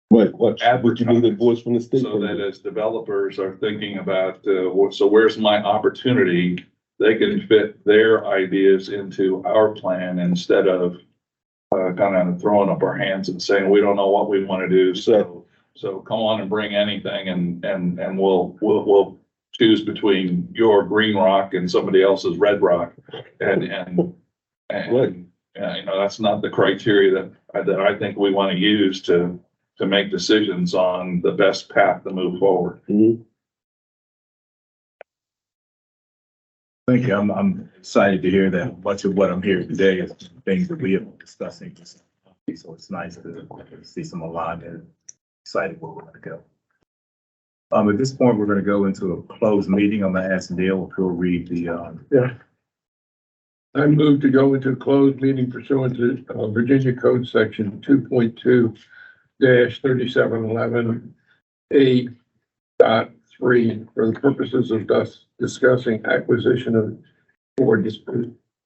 what you need a voice from the state, so that as developers are thinking about so where's my opportunity, they can fit their ideas into our plan instead of kind of throwing up our hands and saying we don't know what we want to do. So come on and bring anything, and we'll choose between your green rock and somebody else's red rock, and that's not the criteria that I think we want to use to make decisions on the best path to move forward. Mm-hmm. Thank you. I'm excited to hear that much of what I'm hearing today is things that we have been discussing. So it's nice to see some alignment. Excited where we're going to go. At this point, we're going to go into a closed meeting. I'm going to ask Neil if he'll read the. I move to go into a closed meeting pursuant to Virginia Code Section 2.2-3711 A.3 for the purposes of discussing acquisition of or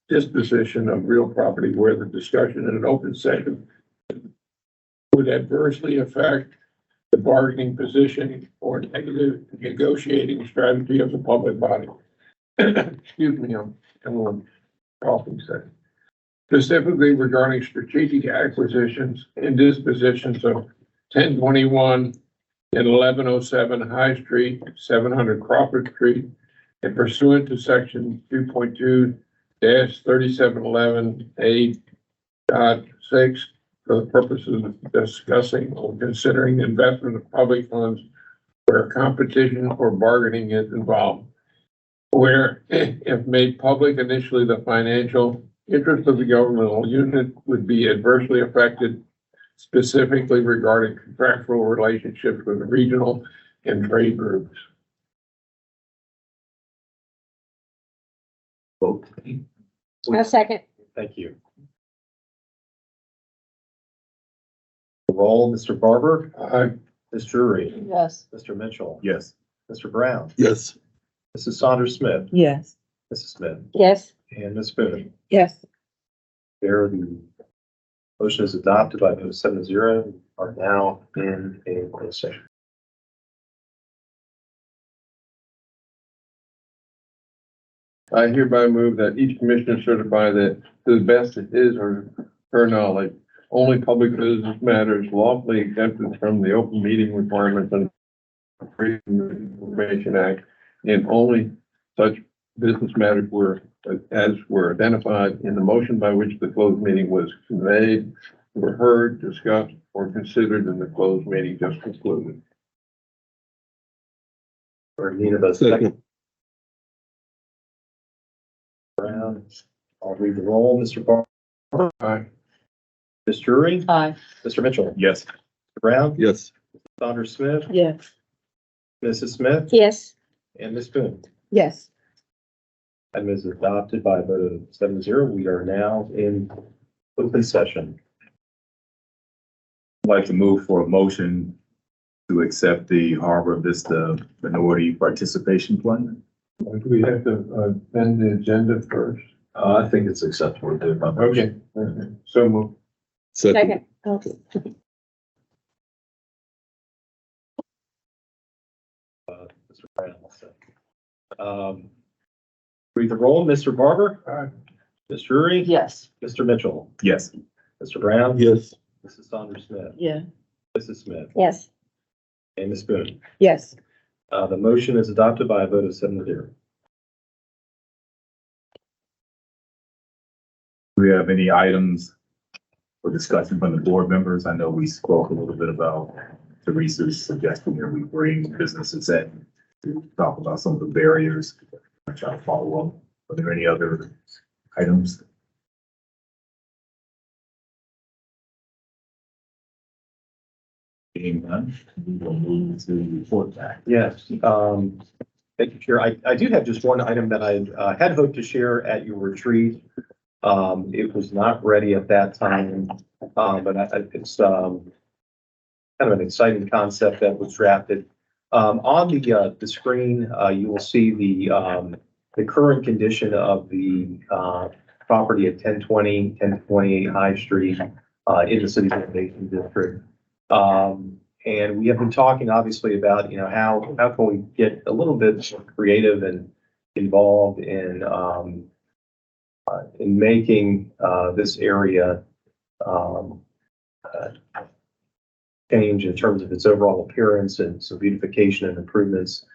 disposition of real property where the discussion in an open session would adversely affect the bargaining position or negative negotiating strategy of the public body. Excuse me, I'm a little coughing second. Specifically regarding strategic acquisitions and dispositions of 1021 and 1107 High Street, 700 Crawford Street, and pursuant to section 2.2 3711A.6 for the purposes of discussing or considering investment of public funds where competition or bargaining is involved. Where if made public initially, the financial interest of the governmental unit would be adversely affected, specifically regarding contractual relationships with regional and trade groups. Vote. A second. Thank you. Roll, Mr. Barber, Aye. Ms. Drury, Yes. Mr. Mitchell, Yes. Mr. Brown, Yes. Mrs. Saunders Smith, Yes. Mrs. Smith, Yes. and Ms. Boone. Yes. There, the motion is adopted by a vote of 7-0. We are now in a closed session. I hereby move that each commissioner certify that to the best of his or her knowledge, only public business matters lawfully exempted from the open meeting requirements under the Freedom of Information Act, and only such business matters as were identified in the motion by which the closed meeting was conveyed, were heard, discussed, or considered in the closed meeting just concluded. Or need of a second Second. round. I'll read the roll. Mr. Barber. Aye. Ms. Drury, Aye. Mr. Mitchell, Yes. Mr. Brown, Yes. Saunders Smith, Yes. Mrs. Smith, Yes. and Ms. Boone. Yes. Item is adopted by a vote of 7-0. We are now in open session. I'd like to move for a motion to accept the Harbor Vista Minority Participation Plan. Do we have to amend the agenda first? I think it's acceptable to do it by motion. Okay, so move. Second. Mr. Brown, I'll say. Read the roll. Mr. Barber, Aye. Ms. Drury, Yes. Mr. Mitchell, Yes. Mr. Brown, Yes. Mrs. Saunders Smith, Yeah. Mrs. Smith, Yes. and Ms. Boone. Yes. The motion is adopted by a vote of 7-0. Do we have any items for discussion from the board members? I know we spoke a little bit about Teresa's suggestion that we bring businesses in to talk about some of the barriers. I try to follow up. Are there any other items? Being none, we will move to report back. Yes, thank you, Chair. I do have just one item that I had hoped to share at your retreat. It was not ready at that time, but it's kind of an exciting concept that was drafted. On the screen, you will see the current condition of the property at 1028 High Street in the City Innovation District. And we have been talking obviously about, you know, how can we get a little bit more creative and involved in making this area change in terms of its overall appearance and some beautification and improvements.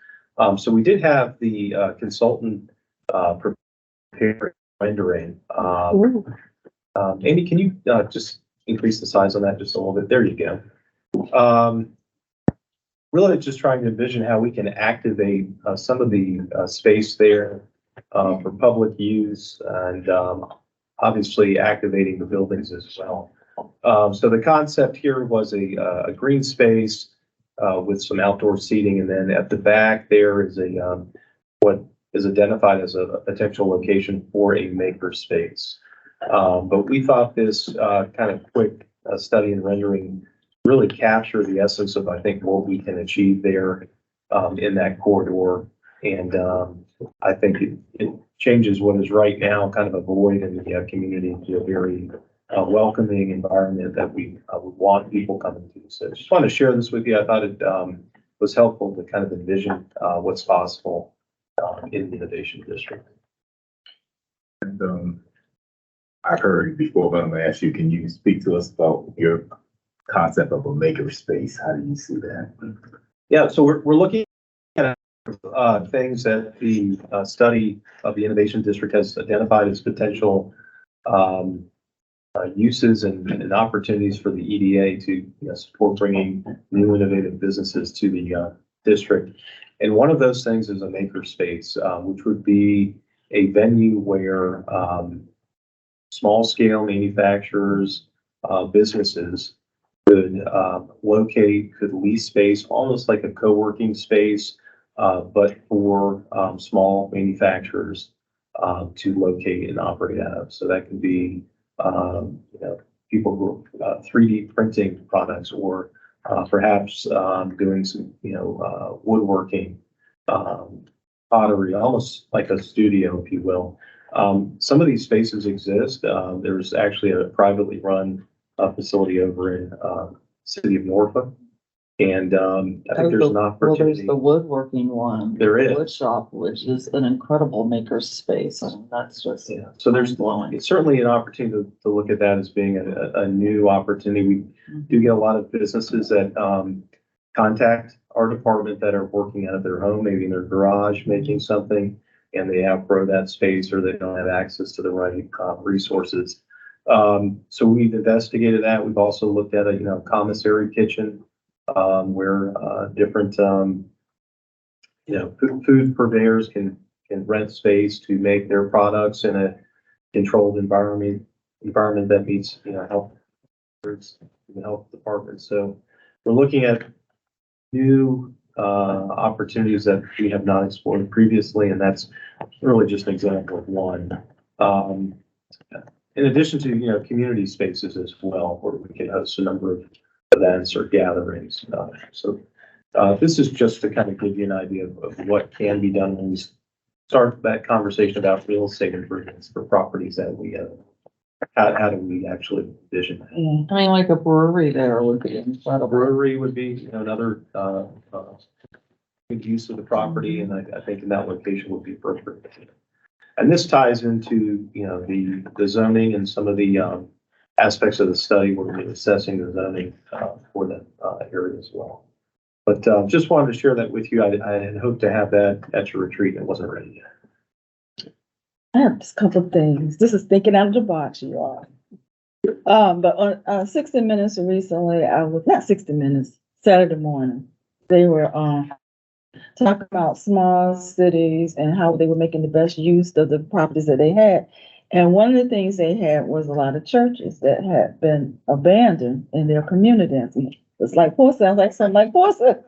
So we did have the consultant prepare rendering. Amy, can you just increase the size on that just a little bit? There you go. Really just trying to envision how we can activate some of the space there for public use and obviously activating the buildings as well. So the concept here was a green space with some outdoor seating, and then at the back there is a what is identified as a potential location for a maker space. But we thought this kind of quick study and rendering really capture the essence of, I think, what we can achieve there in that corridor. And I think it changes what is right now kind of a void in the community to a very welcoming environment that we would want people coming to. So just wanted to share this with you. I thought it was helpful to kind of envision what's possible in the Innovation District. And I've heard before, but I'm gonna ask you, can you speak to us about your concept of a maker space? How do you see that? Yeah, so we're looking at Things that the study of the Innovation District has identified as potential uses and opportunities for the EDA to support bringing new innovative businesses to the district. And one of those things is a makerspace, which would be a venue where small scale manufacturers, businesses could locate, could lease space, almost like a co-working space, but for small manufacturers to locate and operate out of. So that could be people who are 3D printing products, or perhaps doing some woodworking, pottery, almost like a studio, if you will. Some of these spaces exist. There's actually a privately run facility over in city of Norfolk. And I think there's an Well, opportunity. there's the woodworking one. There is. Wood shop, which is an incredible maker space, and that's just Yeah, so there's blowing. it's certainly an opportunity to look at that as being a new opportunity. We do get a lot of businesses that contact our department that are working out of their home, maybe in their garage, making something, and they outgrow that space, or they don't have access to the right resources. So we've investigated that. We've also looked at a commissary kitchen, where different food purveyors can rent space to make their products in a controlled environment that meets health standards in the health department. So we're looking at new opportunities that we have not explored previously, and that's really just an example of one. In addition to community spaces as well, where we can host a number of events or gatherings. So this is just to kind of give you an idea of what can be done when we start that conversation about real estate improvements for properties that we how do we actually envision that? I mean, like a brewery there would be A incredible. brewery would be another good use of the property, and I think in that location would be perfect. And this ties into the zoning and some of the aspects of the study where we're assessing the zoning for that area as well. But just wanted to share that with you. I had hoped to have that at your retreat. It wasn't ready yet. I have just a couple of things. This is thinking out of the box, you all. But on 60 Minutes recently, not 60 Minutes, Saturday morning, they were talking about small cities and how they were making the best use of the properties that they had. And one of the things they had was a lot of churches that had been abandoned in their communities. It's like Portsmouth, like something like Portsmouth.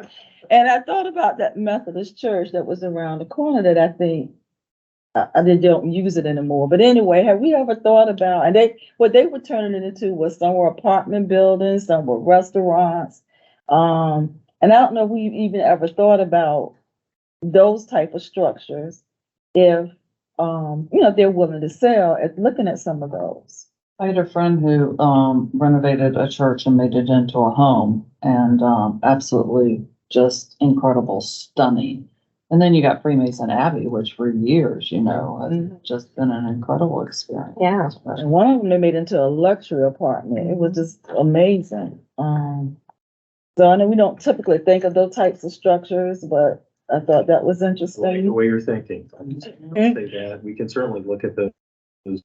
And I thought about that Methodist church that was around the corner that I think they don't use it anymore. But anyway, have we ever thought about, and what they were turning it into was some were apartment buildings, some were restaurants. And I don't know if we've even ever thought about those type of structures if they're willing to sell, at looking at some of those. I had a friend who renovated a church and made it into a home, and absolutely just incredible, stunning. And then you got Freemason Abbey, which for years, has just been an incredible experience. Yeah. And one of them they made into a luxury apartment. It was just amazing. So I know we don't typically think of those types of structures, but I thought that was The interesting. way you're thinking, say that we can certainly look at those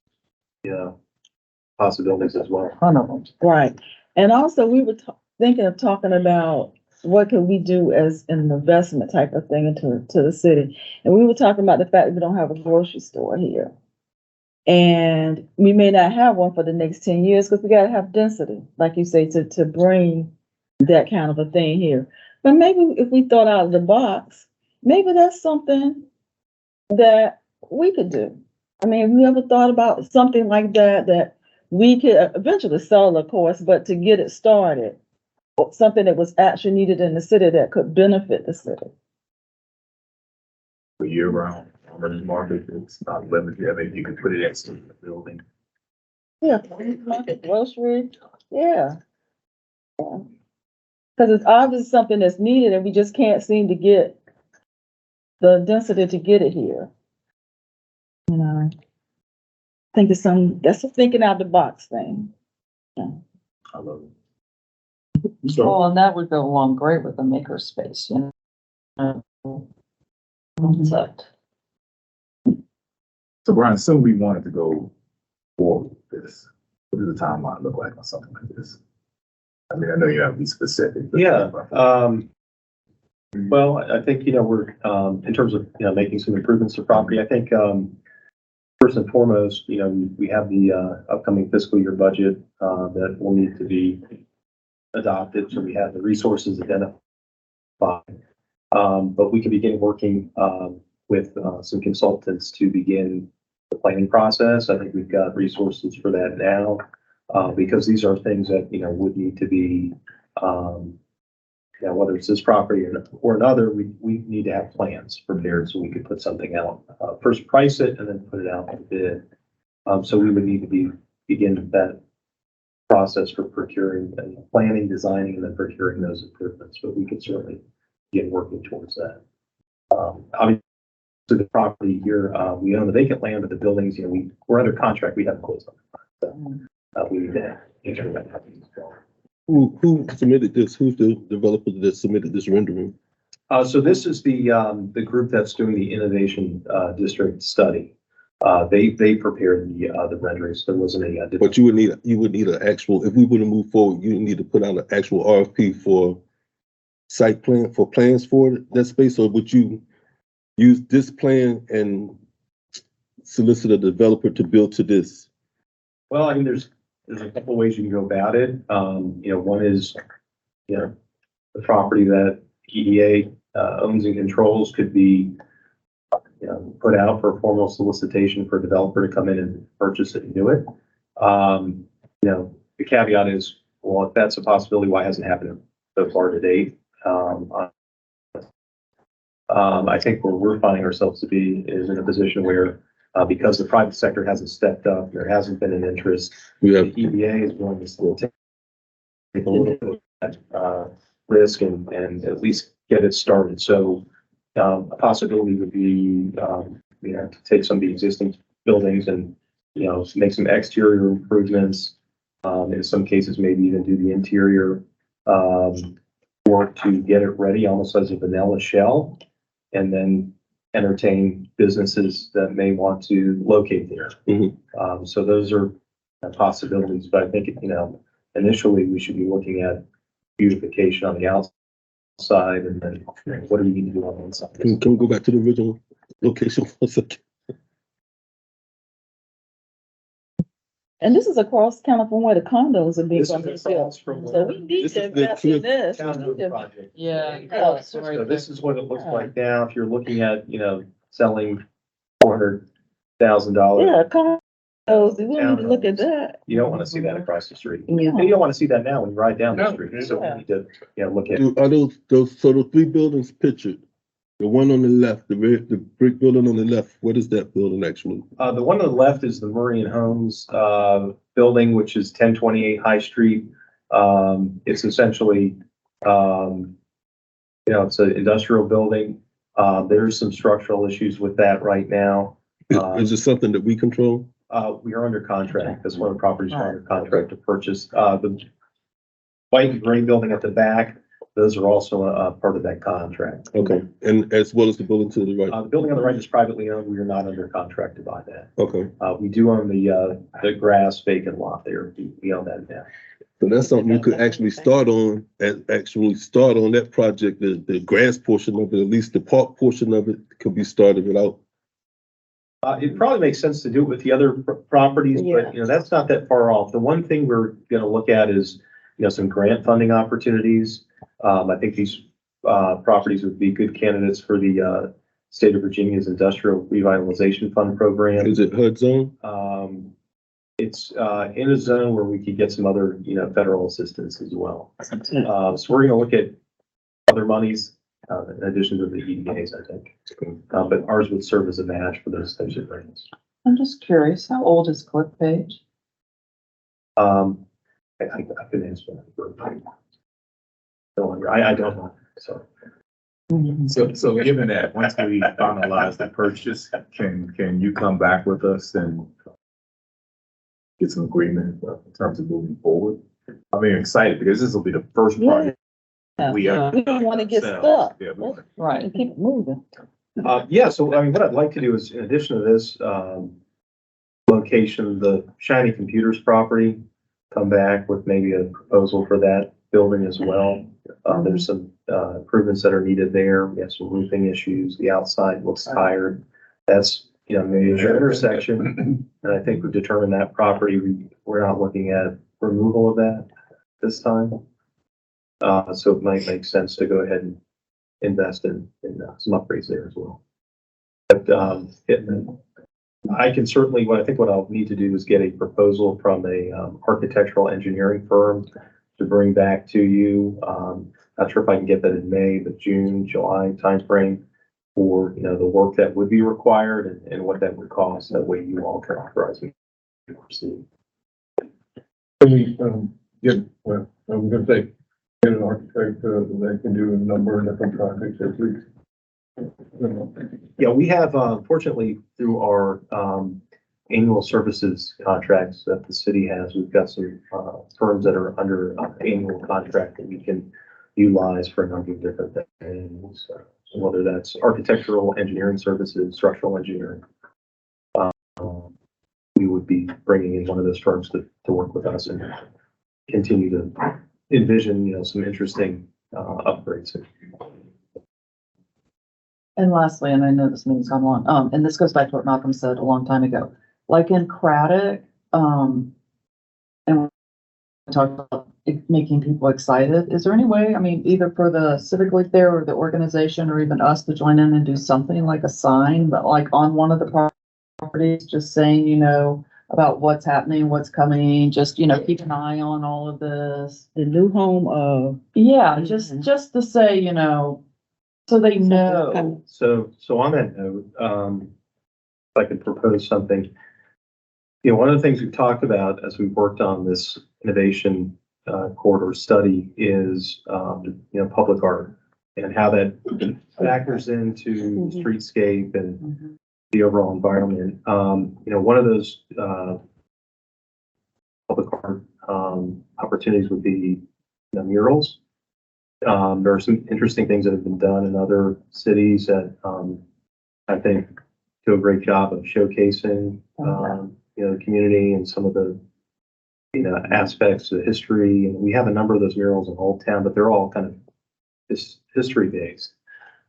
possibilities as well. One of them. Right. And also we were thinking of talking about what can we do as an investment type of thing into the city. And we were talking about the fact that we don't have a grocery store here. And we may not have one for the next 10 years because we got to have density, like you say, to bring that kind of a thing here. But maybe if we thought out of the box, maybe that's something that we could do. I mean, have you ever thought about something like that we could eventually sell, of course, but to get it started, something that was actually needed in the city that could benefit the city? For year round, farmers market, it's not limited. I mean, you can put it at some building. Yeah, market, grocery, yeah. Because it's obviously something that's needed and we just can't seem to get the density to get it here. I think that's a thinking out the box thing. Yeah. I love it. So, Well, and that would go along great with the maker space, concept. So Brian, so we wanted to go forward with this. What does the timeline look like on something like this? I mean, I know you have to be specific. But Yeah, well, I think, we're, in terms of, making some improvements to property, I think, first and foremost, we have the, upcoming fiscal year budget, that will need to be adopted, so we have the resources identified. But we can begin working, with, some consultants to begin the planning process. I think we've got resources for that now, because these are things that, would need to be, whether it's this property or another, we need to have plans prepared so we could put something out, first price it and then put it out to bid. So we would need to begin that process for procuring and planning, designing, and then procuring those improvements, but we could certainly begin working towards that. Obviously, the property here, we own the vacant land, but the buildings, we're under contract, we haven't closed on it. So, we need to ensure that happens as well. Who submitted this? Who's the developer that submitted this rendering? So this is the group that's doing the innovation district study. They prepared the renderings. There wasn't a. But you would need an actual, if we were to move forward, you would need to put out an actual RFP for site plan, for plans for that space, or would you use this plan and solicit a developer to build to this? Well, I mean, there's a couple of ways you can go about it. One is, the property that EDA owns and controls could be, put out for a formal solicitation for a developer to come in and purchase it and do it. The caveat is, well, if that's a possibility, why hasn't it happened so far to date? I think where we're finding ourselves to be is in a position where, because the private sector hasn't stepped up, there hasn't been an interest. The EDA is willing to still take a little bit of that risk and at least get it started. So a possibility would be, to take some of the existing buildings and, make some exterior improvements. In some cases, maybe even do the interior work to get it ready, almost as a vanilla shell, and then entertain businesses that may want to locate there. So those are possibilities, but I think, initially we should be looking at beautification on the outside and then what do we need to do on the inside? Can we go back to the original location for a second? And this is across kind of from where the condos are being This is built. across from So we need This to is the invest in clear- this. We Townhome need to- project. Yeah. So this is what it looks like now. If you're looking at, selling $400,000. Yeah, condos, we need to look at that. You don't want to see that across the street. Yeah. And you don't want to see that now when you ride down the No. street. So we need to, look at. Are the three buildings pictured? The one on the left, the brick building on the left, what is that building actually? The one on the left is the Murray and Homes building, which is 1028 High Street. It's essentially, it's an industrial building. There's some structural issues with that right now. Is it something that we control? We are under contract. That's one of the properties we're under contract to purchase. The white and gray building at the back, those are also a part of that contract. Okay, and as well as the building to the right? The building on the right is privately owned. We are not under contract to buy that. Okay, We do own the grass vacant lot there. We own that now. so that's something you could actually start on, that project, the grass portion of it, at least the park portion of it could be started without. It probably makes sense to do it with the other properties, Yeah. but that's not that far off. The one thing we're gonna look at is, some grant funding opportunities. I think these properties would be good candidates for the State of Virginia's Industrial Revitalization Fund program. Is it HUD zone? It's in a zone where we could get some other, federal assistance as well. So we're gonna look at other monies in addition to the EDAs, I think. But ours would serve as a match for those types of grants. I'm just curious, how old is ClickPage? I couldn't answer that. I don't know, so. So given that, once we finalize the purchase, can you come back with us and get some agreement in terms of moving forward? I mean, excited because this will be the first project we We don't want to get ourselves. stuck. Yeah, we- Right. Keep it moving. Yeah, so I mean, what I'd like to do is, in addition to this, location, the Shiny Computers property, come back with maybe a proposal for that building as well. There's some, improvements that are needed there. We have some roofing issues. The outside looks tired. That's, you know, major intersection. And I think we've determined that property, we're not looking at removal of that this time. So it might make sense to go ahead and invest in some upgrades there as well. But, I can certainly, what I'll need to do is get a proposal from a, architectural engineering firm to bring back to you. Not sure if I can get that in May, but June, July timeframe for, you know, the work that would be required and what that would cost. That way you all can authorize me to proceed. Can we, well, I'm gonna say, get an architect, that can do a number of different projects at least. Yeah, we have, fortunately, through our, annual services contracts that the city has, we've got some, firms that are under annual contract that we can utilize for a number of different things. So whether that's architectural engineering services, structural engineering. We would be bringing in one of those firms to work with us and continue to envision, you know, some interesting, upgrades. And lastly, and I know this meeting's gone long, and this goes back to what Malcolm said a long time ago, like in Craddock, and we talked about making people excited. Is there any way, I mean, either for the Civic League there or the organization or even us to join in and do something like a sign, but like on one of the properties, just saying, you know, about what's happening, what's coming, just, you know, keep an eye on all of this. The new home of. Yeah, just to say, you know, so they know. So on that note, if I could propose something, you know, one of the things we've talked about as we've worked on this innovation corridor study is, you know, public art and how that factors into streetscape and the overall environment. You know, one of those public art opportunities would be, you know, murals. There are some interesting things that have been done in other cities that I think do a great job of showcasing, you know, the community and some of the, you know, aspects of history. And we have a number of those murals in Old Town, but they're all kind of history based.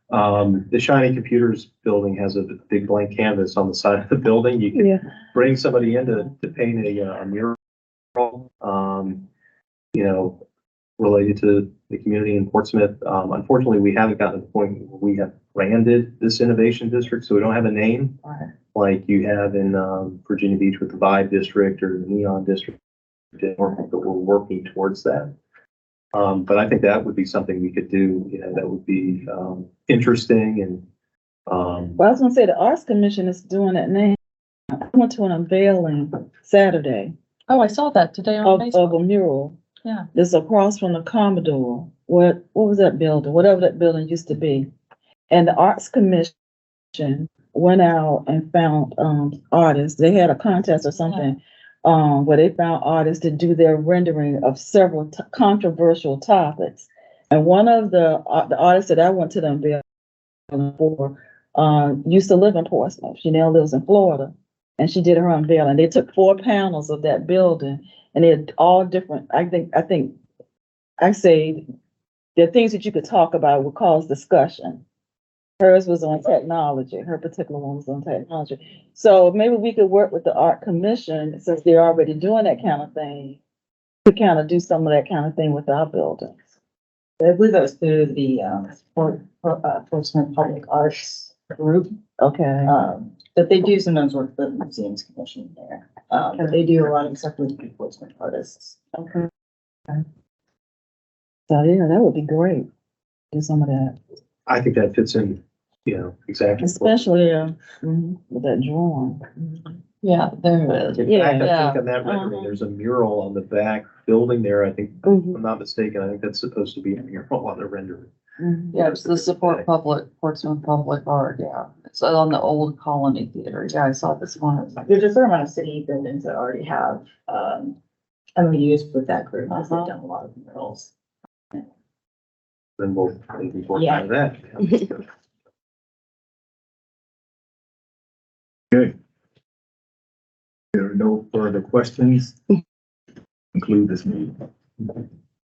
The Shiny Computers building has a big blank canvas on the side of the building. You can bring somebody in to paint a mural, you know, related to the community in Portsmouth. Unfortunately, we haven't gotten to the point where we have branded this innovation district, so we don't have a name like you have in Virginia Beach with the Vibe District or the Neon District, but we're working towards that. But I think that would be something we could do, you know, that would be interesting and. Well, I was gonna say the Arts Commission is doing it now. I went to an unveiling Saturday Oh, I saw that today on of a Facebook. mural. Yeah. It's across from the Commodore. What was that building? Whatever that building used to be. And the Arts Commission went out and found artists. They had a contest or something where they found artists to do their rendering of several controversial topics. And one of the artists that I went to the unveiling for used to live in Portsmouth. She now lives in Florida. And she did her unveiling. They took 4 panels of that building and they're all different. I say there are things that you could talk about would cause discussion. Hers was on technology. Her particular one was on technology. So maybe we could work with the Art Commission, since they're already doing that kind of thing, to kind of do some of that kind of thing with our buildings. I believe that was through the Portsmouth Public Arts Group. Okay. But they do sometimes work with the Museums Commission there. They do a lot of stuff with Portsmouth artists. Okay. So yeah, that would be great. Do some of that. I think that fits in, you know, exactly. Especially with that drawing. Yeah, there is. In fact, I think on that rendering, there's a mural on the back building there. I think, if I'm not mistaken, I think that's supposed to be a mural on the rendering. Yeah, it's the Portsmouth Public Art, yeah. It's on the old Colony Theater. Yeah, I saw this one. There's a fair amount of city buildings that already have MOUs with that group, because they've done a lot of murals. Then we'll maybe work Yeah. on that. Okay. There are no further questions. Conclude this meeting.